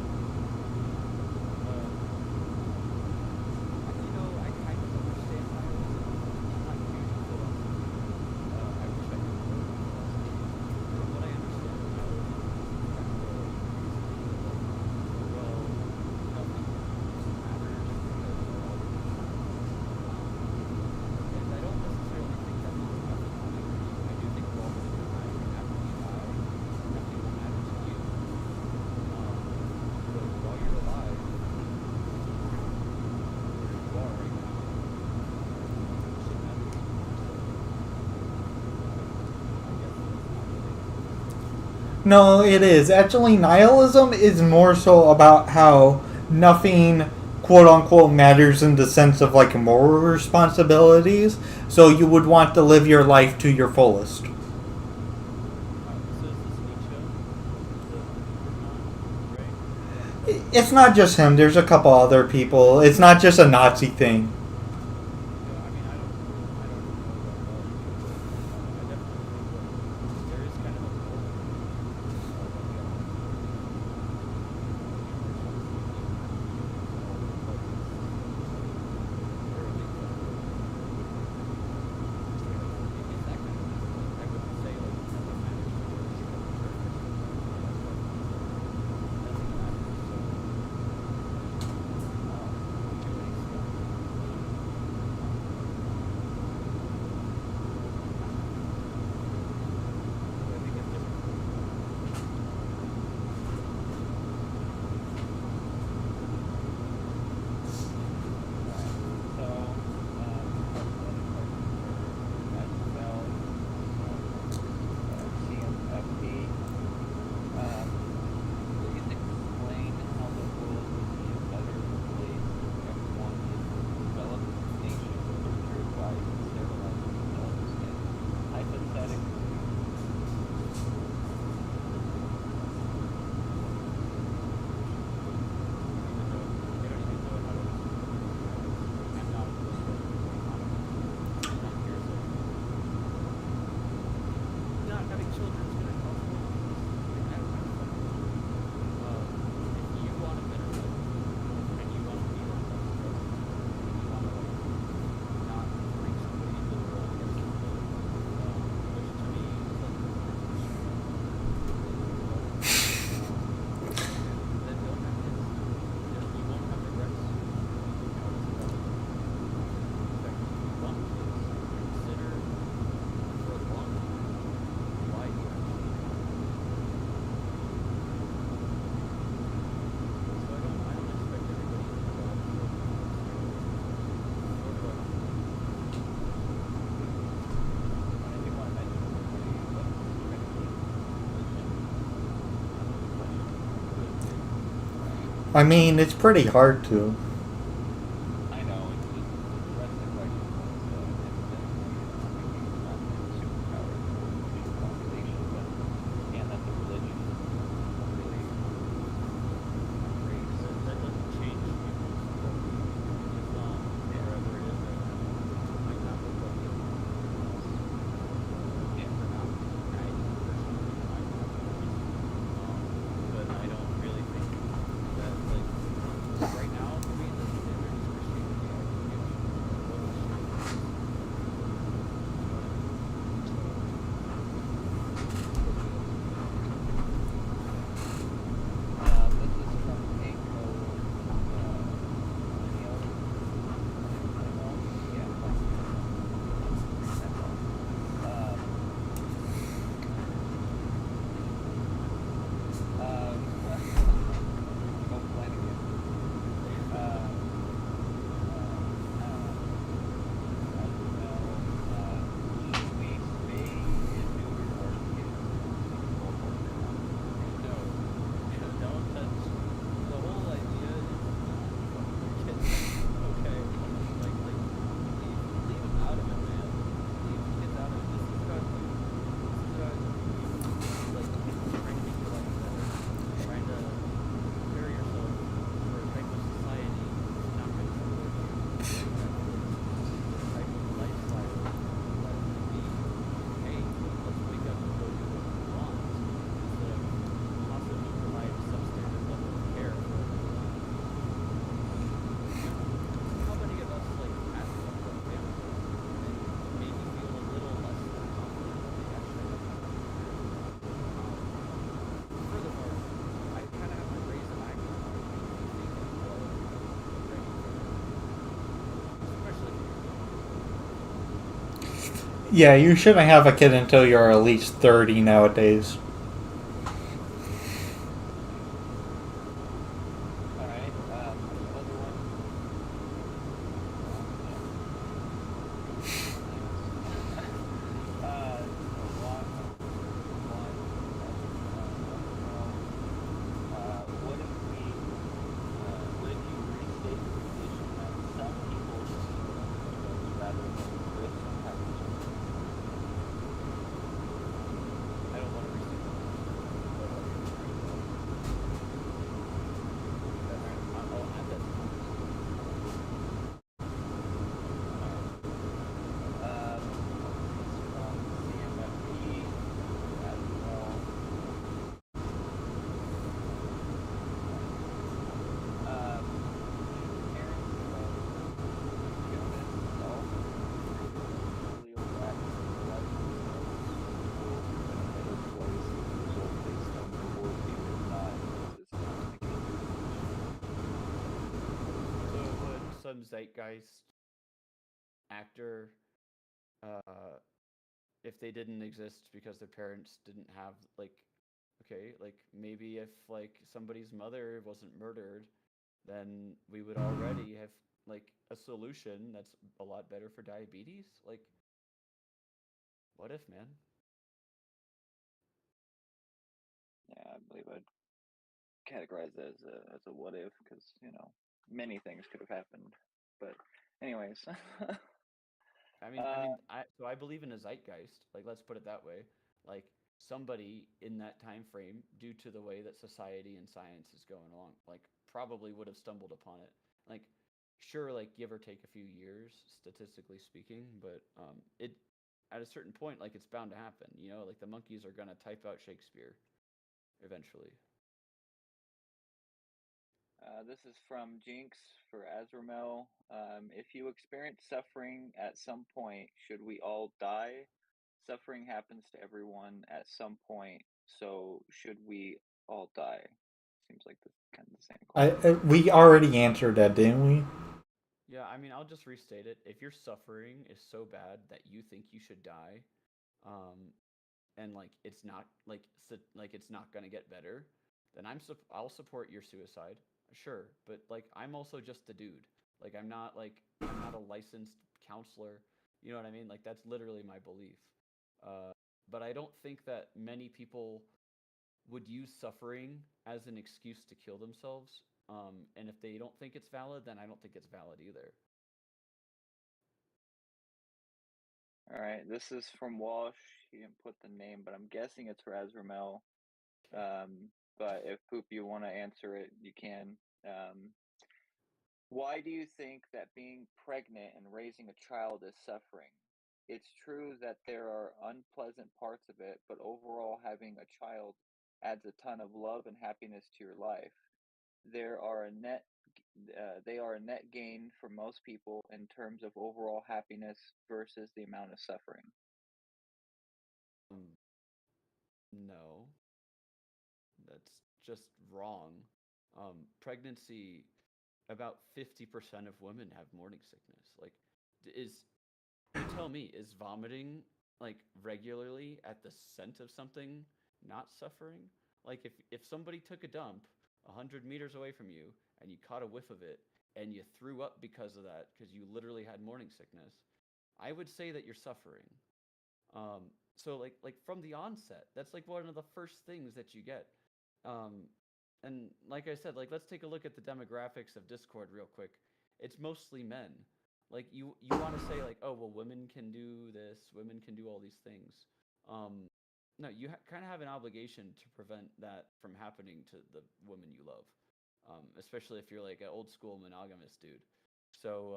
You know, I kind of understand nihilism. I'm not huge in philosophy. I wish I knew more about philosophy. From what I understand, nihilism is kind of a well, nothing matters because we're all and I don't necessarily think that means nothing will matter to you. I do think we're all going to die, and after you die, nothing will matter to you. But while you're alive, where you are right now, shit matters. So I guess it's not really. No, it is. Actually, nihilism is more so about how nothing, quote unquote, matters in the sense of like moral responsibilities. So you would want to live your life to your fullest. So is this Nietzsche, the right? It's not just him, there's a couple other people. It's not just a Nazi thing. Yeah, I mean, I don't know that well either, but I definitely think that there is kind of a moral I mean, it's pretty hard to. I know it's just the rest of the question was if maybe not superpowers will change the conversation, but can that the religion of really race? That doesn't change people's belief. Islam, Yeah, wherever it is right now, might not look like Islam to us. yeah, For not, I personally find that belief. But I don't really think that, like, right now, for me, the standard is Christianity. I think it will change. You know what I mean? yeah. This is from Keiko Millennial. Millennial? Yeah, like that's all. Go Flanagan. Um, as we know, should we spay and neuter our kids or not? No, don't touch. The whole idea is not to fuck with your kids. Okay, leave them out of it, man. Leave the kids out of it. This is about you. This is about you, like trying to make your life better, trying to prepare yourself for a type of society that's not going to support you the way that is, the type of lifestyle that would be, hey, let's wake up and go do what we want instead of possibly provide a substandard level of care for everyone. How many of us like have some sort of family and maybe feel a little less than confident that they actually have enough experience? Furthermore, I kind of have to raise a background on it makes me think as well that you're ready for that, especially if you're young. Yeah, you shouldn't have a kid until you're at least 30 nowadays. All right. Other one. Yeah. Anyways. This is a long one. What if what if you restate the condition that some people receive undisclosed rather than risk having children? I don't want to restate the condition, but I'll rephrase that. All right. I'll add that to my list. All right. This is from CMFP as well. Should parents of Jonas Salk reduce sterilize themselves or in a better place if the result based on their worldview is not consistent with the Cambridge Initiative? So would some zeitgeist actor, uh, if they didn't exist because their parents didn't have like, okay, like maybe if like somebody's mother wasn't murdered, then we would already have like a solution that's a lot better for diabetes. Like, what if, man? Yeah, I believe I'd categorize it as a what if because many things could have happened. But anyways, uh, So I believe in a zeitgeist. Like, let's put it that way. Like somebody in that time frame, due to the way that society and science is going along, like probably would have stumbled upon it. Like, sure, like give or take a few years, statistically speaking, but it at a certain point, like it's bound to happen. You know, like the monkeys are gonna type out Shakespeare eventually. this is from Jinx for Azramel. If you experience suffering at some point, should we all die? Suffering happens to everyone at some point, so should we all die? Seems like this kind of the same question. We already answered that, didn't we? Yeah, I mean, I'll just restate it. If your suffering is so bad that you think you should die, um, and like it's not like it's not gonna get better, then I'll support your suicide, sure. But like I'm also just a dude. I'm not a licensed counselor. You know what I mean? Like that's literally my belief. Uh, but I don't think that many people would use suffering as an excuse to kill themselves. And if they don't think it's valid, then I don't think it's valid either. All right, this is from Walsh. He didn't put the name, but I'm guessing it's for Azramel. But if Poop you want to answer it, you can. Um, why do you think that being pregnant and raising a child is suffering? It's true that there are unpleasant parts of it, but overall, having a child adds a ton of love and happiness to your life. There are a net, they are a net gain for most people in terms of overall happiness versus the amount of suffering. Um, no, that's just wrong. Pregnancy, about 50% of women have morning sickness. Like, is you tell me, is vomiting like regularly at the scent of something not suffering? Like if somebody took a dump 100 meters away from you and you caught a whiff of it and you threw up because of that because you literally had morning sickness, I would say that you're suffering. So like from the onset, that's like one of the first things that you get. Um, and like I said, like let's take a look at the demographics of Discord real quick. It's mostly men. Like you want to say like, oh well, women can do this, women can do all these things. Um, no, you kind of have an obligation to prevent that from happening to the woman you love, especially if you're like an old school monogamous dude. So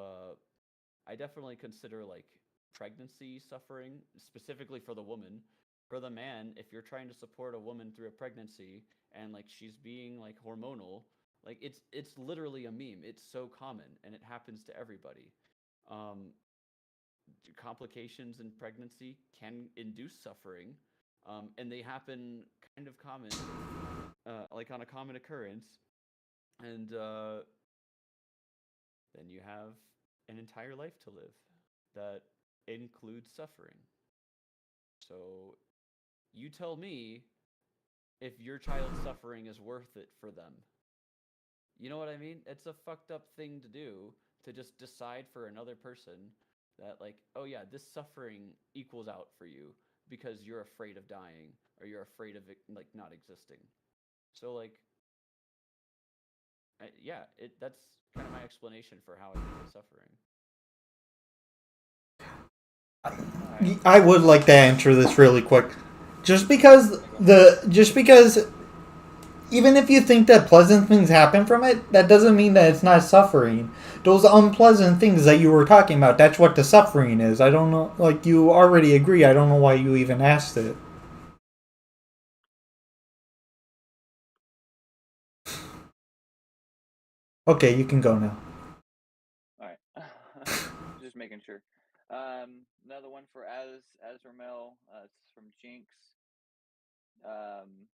I definitely consider like pregnancy suffering, specifically for the woman. For the man, if you're trying to support a woman through a pregnancy and like she's being like hormonal, like it's literally a meme. It's so common and it happens to everybody. Um, Complications in pregnancy can induce suffering, and they happen kind of common, like on a common occurrence. And then you have an entire life to live that includes suffering. So you tell me if your child's suffering is worth it for them. You know what I mean? It's a fucked up thing to do to just decide for another person that, like, oh yeah, this suffering equals out for you because you're afraid of dying or you're afraid of it, like, not existing. So, like, yeah, that's kind of my explanation for how I think it's suffering. All right, I would like to answer this really quick. Just because even if you think that pleasant things happen from it, that doesn't mean that it's not suffering. Those unpleasant things that you were talking about, that's what the suffering is. I don't know, like you already agree. I don't know why you even asked it. Okay, you can go now. all right. Just making sure. Another one for Azramel. It's from Jinx. Um,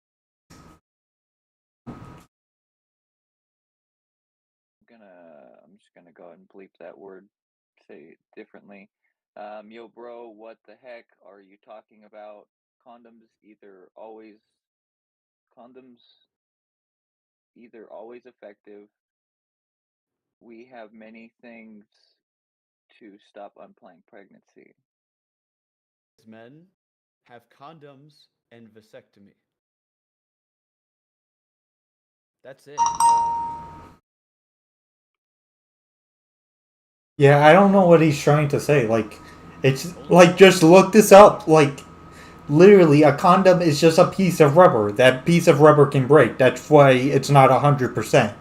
I'm just gonna go ahead and bleep that word. Say it differently. Yo, bro, what the heck are you talking about? Condoms either always condoms either always effective. We have many things to stop unplanned pregnancy. Men have condoms and vasectomy. That's it. Yeah, I don't know what he's trying to say. Like, it's Only like one. just look this up. Like, literally, a condom is just a piece of rubber. That piece of rubber can break. That's why it's not 100%.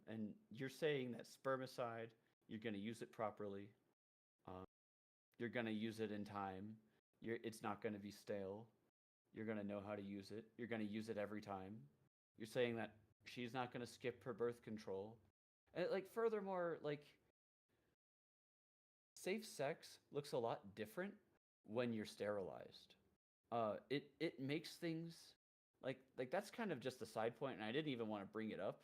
And you're saying that spermicide, you're going to use it properly. Um, you're going to use it in time. It's not going to be stale. You're going to know how to use it. You're going to use it every time. You're saying that she's not going to skip her birth control. And like furthermore, like safe sex looks a lot different when you're sterilized. It makes things like that's kind of just a side point, and I didn't even want to bring it up,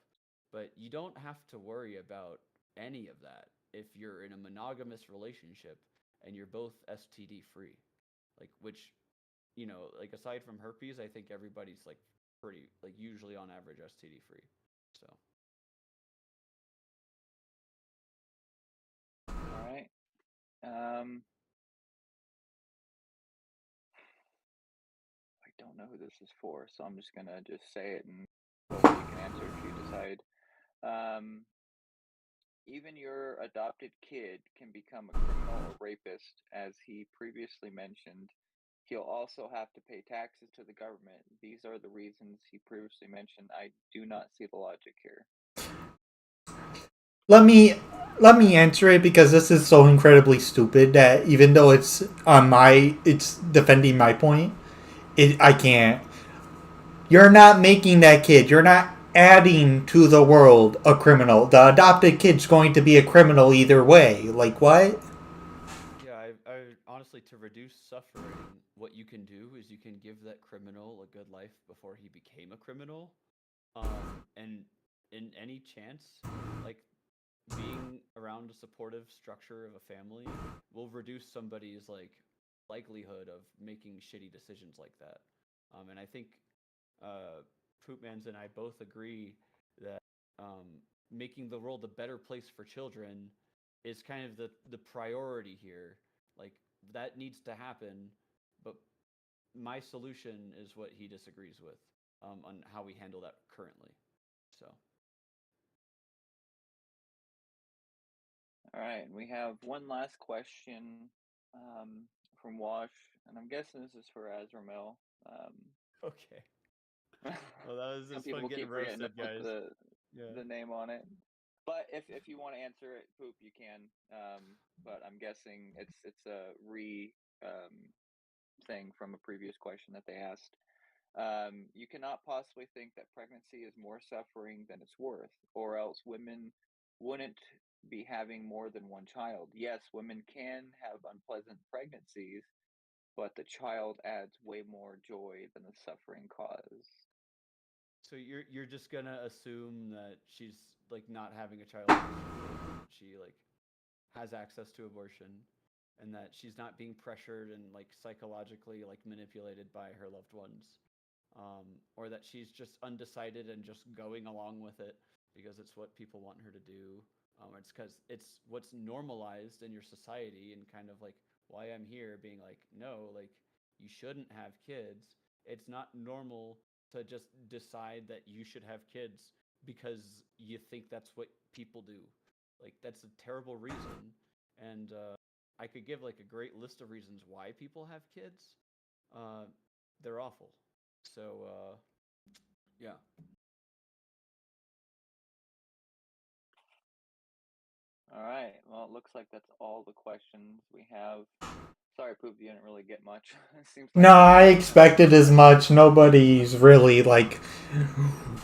but you don't have to worry about any of that if you're in a monogamous relationship and you're both STD free. Like which, like aside from herpes, I think everybody's like pretty like usually on average STD free. So All right. Um, I don't know who this is for, so I'm just gonna just say it and both of you can answer if you decide. Um, Even your adopted kid can become a criminal or rapist, as he previously mentioned. He'll also have to pay taxes to the government. These are the reasons he previously mentioned. I do not see the logic here. Let me answer it because this is so incredibly stupid that even though it's defending my point, I can't. You're not making that kid. You're not adding to the world a criminal. The adopted kid's going to be a criminal either way. Like what? Yeah, I honestly, to reduce suffering, what you can do is you can give that criminal a good life before he became a criminal. And in any chance, like being around a supportive structure of a family will reduce somebody's like likelihood of making shitty decisions like that. And I think uh, Poopmans and I both agree that making the world a better place for children is kind of the priority here. Like that needs to happen, but my solution is what he disagrees with on how we handle that currently. So All right, we have one last question from Wash, and I'm guessing this is for Azramel. okay. Well, that was Some just fun people getting keep forgetting to roasted, put guys. the Yeah. the name on it. But if you want to answer it, Poop, you can. But I'm guessing it's a thing from a previous question that they asked. You cannot possibly think that pregnancy is more suffering than it's worth, or else women wouldn't be having more than one child. Yes, women can have unpleasant pregnancies, but the child adds way more joy than the suffering caused. So you're just gonna assume that she's like not having a child because she would, she like has access to abortion, and that she's not being pressured and like psychologically like manipulated by her loved ones, or that she's just undecided and just going along with it because it's what people want her to do. It's because it's what's normalized in your society, and kind of like why I'm here being like, no, like you shouldn't have kids. It's not normal to just decide that you should have kids because you think that's what people do. Like that's a terrible reason, and I could give like a great list of reasons why people have kids. Uh, they're awful. So yeah. All right. Well, it looks like that's all the questions we have. Sorry, Poop, you didn't really get much. It seems No, like I everybody kind of expected as much. Nobody's really like,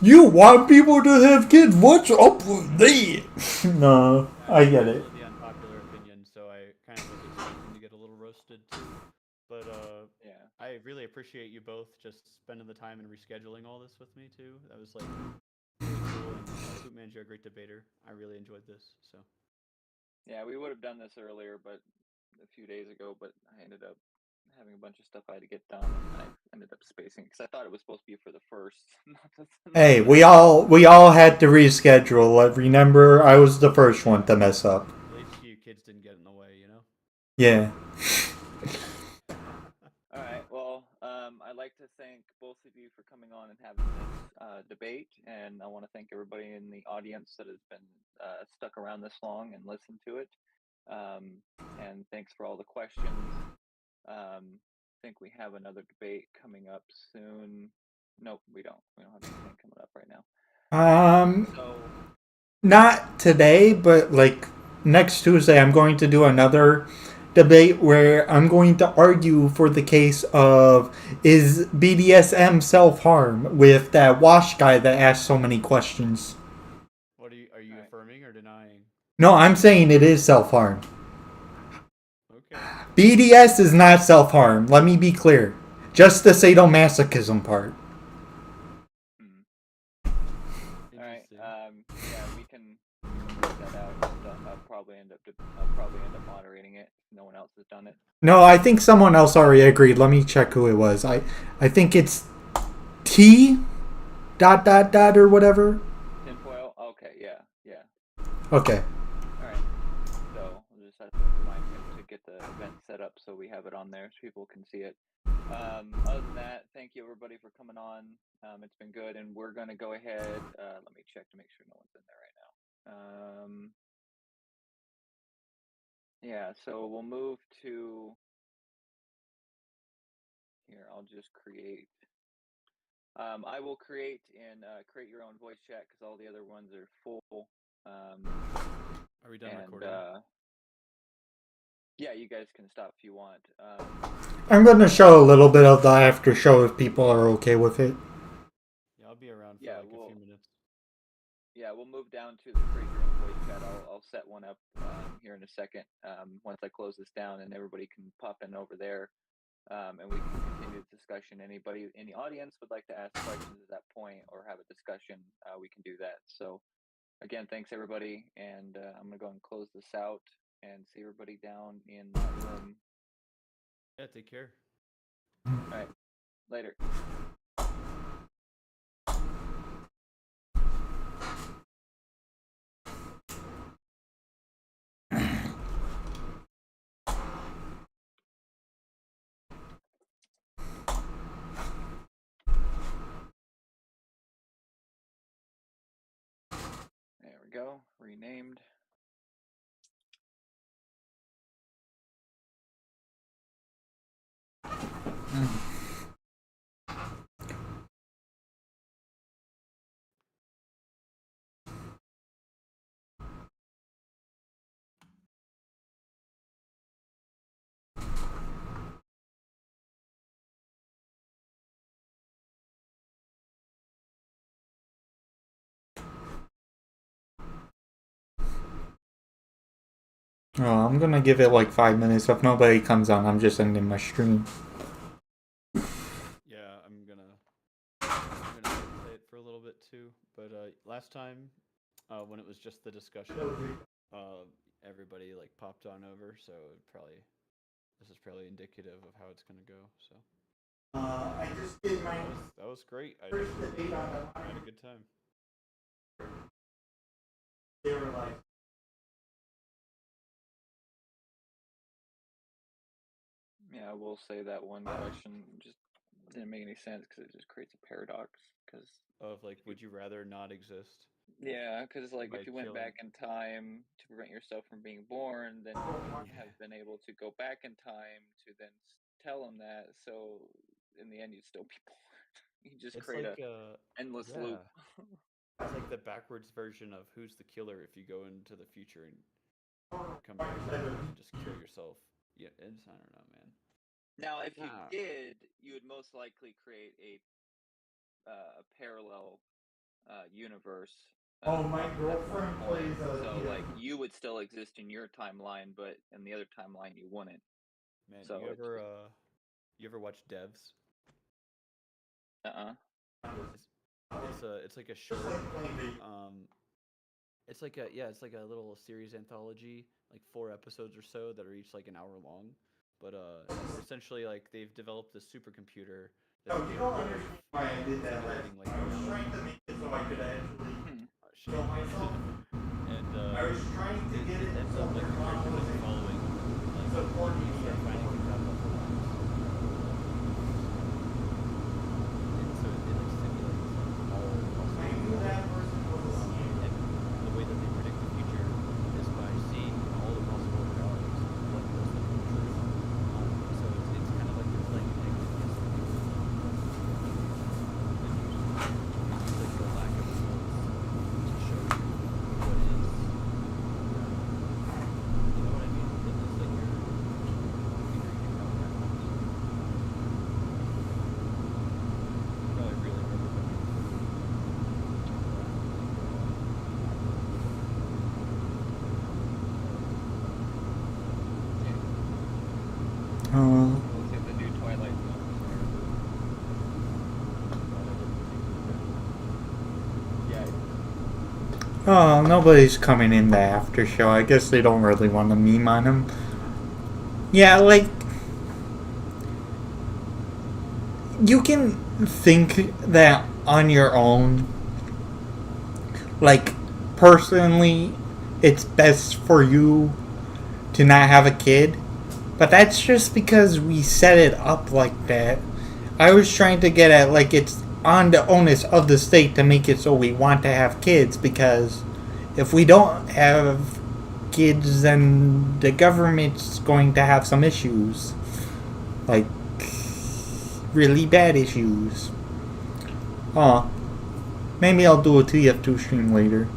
you want people to have kids? What's up with that? No, I I'm get it. usually the unpopular opinion, so I kind of was expecting to get a little roasted too. But yeah. I really appreciate you both just spending the time and rescheduling all this with me too. That was like really cool. And Poop Man's, you're a great debater. I really enjoyed this. So Yeah, we would have done this earlier, but a few days ago, but I ended up having a bunch of stuff I had to get done, and I ended up spacing because I thought it was supposed to be for the first, not Hey, the we second. all we all had to reschedule. Remember, I was the first one yeah, to mess up. at least you kids didn't get in the way, you know. Yeah. All right. Well, I'd like to thank both of you for coming on and having this debate, and I want to thank everybody in the audience that has been stuck around this long and listened to it. And thanks for all the questions. I think we have another debate coming up soon. Nope, we don't. We don't have anything coming up right now. Um, So Not today, but like next Tuesday, I'm going to do another debate where I'm going to argue for the case of is BDSM self harm with that Wash guy that asked so many questions. What are all you right. affirming or denying? No, I'm saying it is self harm. Okay. BDS is not self harm. Let me be clear. Just the sadomasochism part. Hmm. All right. Interesting. Yeah, we can work that out. Just I'll probably end up moderating it. No one else has done it. No, I think someone else already agreed. Let me check who it was. I think it's T dot dot dot or whatever. Tinfoil. Okay. Yeah. Yeah. Okay. All right. So we'll just have to remind him to get the event set up so we have it on there so people can see it. Other than that, thank you everybody for coming on. It's been good, and we're gonna go ahead. Let me check to make sure no one's in there right now. Yeah, so we'll move to here. I'll just create. I will create and create your own voice chat because all the other ones are full. Are we done And recording? yeah, you guys can stop if you want. I'm going to show a little bit of the after show if people are okay with it. Yeah, I'll be around for Yeah, like a few minutes. Yeah, we'll move down to the create your own voice chat. I'll set one up here in a second once I close this down, and everybody can pop in over there, and we can continue the discussion. Anybody in the audience would like to ask questions at that point or have a discussion, we can do that. So again, thanks everybody, and I'm gonna go and close this out and see everybody down in that room. Yeah, take care. All right, later. There we go, renamed. Oh, I'm going to give it like 5 minutes. If nobody comes on, I'm just ending my stream. Yeah, I'm gonna play it for a little bit too. But last time, when it was just the discussion, everybody like popped on over, so this is probably indicative of how it's gonna go. So I just did my that was great. I first debate on the had a good time. sterilize. Yeah, I will say that one question just didn't make any sense because it just creates a paradox. Because Of like, would you rather not exist? yeah, because like By if you went killing. back in time to prevent yourself from being born, then you wouldn't have been able to go back in time to then tell them that. So in the end, you'd still be born. You just It's create like a endless yeah, loop. it's like the backwards version of Who's the Killer if you go into the future and come back and just kill yourself. Yeah, it's I don't know, man. Now, if you Ah, did, you would most likely create a parallel universe. Oh, my At one girlfriend point. plays So yeah. like you would still exist in your timeline, but in the other timeline you wouldn't. man, So it's just you ever watch Devs? uh-uh. It's like a short it's like a little series anthology, like 4 episodes or so that are each like an hour long. But essentially like they've developed this supercomputer that's Oh, you don't capable of understand why I did that. simulating like I was reality. trying to make it so I could actually Hmm. Shit. kill myself. And I was trying to get it ends so up like their the mom character that's wasn't following like supporting you me. start finding things out about their lives. And so it like simulates like all possible I knew that person was a scam. and the way that they predict the future is by seeing all the possible realities of what most of them are true. So it's kind of like they're playing an egg against the future. Like use like the lack of results to show you what is. You know what I mean? It's like you're figuring it out that much. Probably really Uh, Let's see if the new Twilight Zone is there. Yeah. oh, nobody's coming in the after show. I guess they don't really want to meme on him. Yeah, like you can think that on your own. Like personally, it's best for you to not have a kid. But that's just because we set it up like that. I was trying to get at like it's on the onus of the state to make it so we want to have kids, because if we don't have kids, then the government's going to have some issues. Like, really bad issues. Oh, maybe I'll do a TF2 stream later.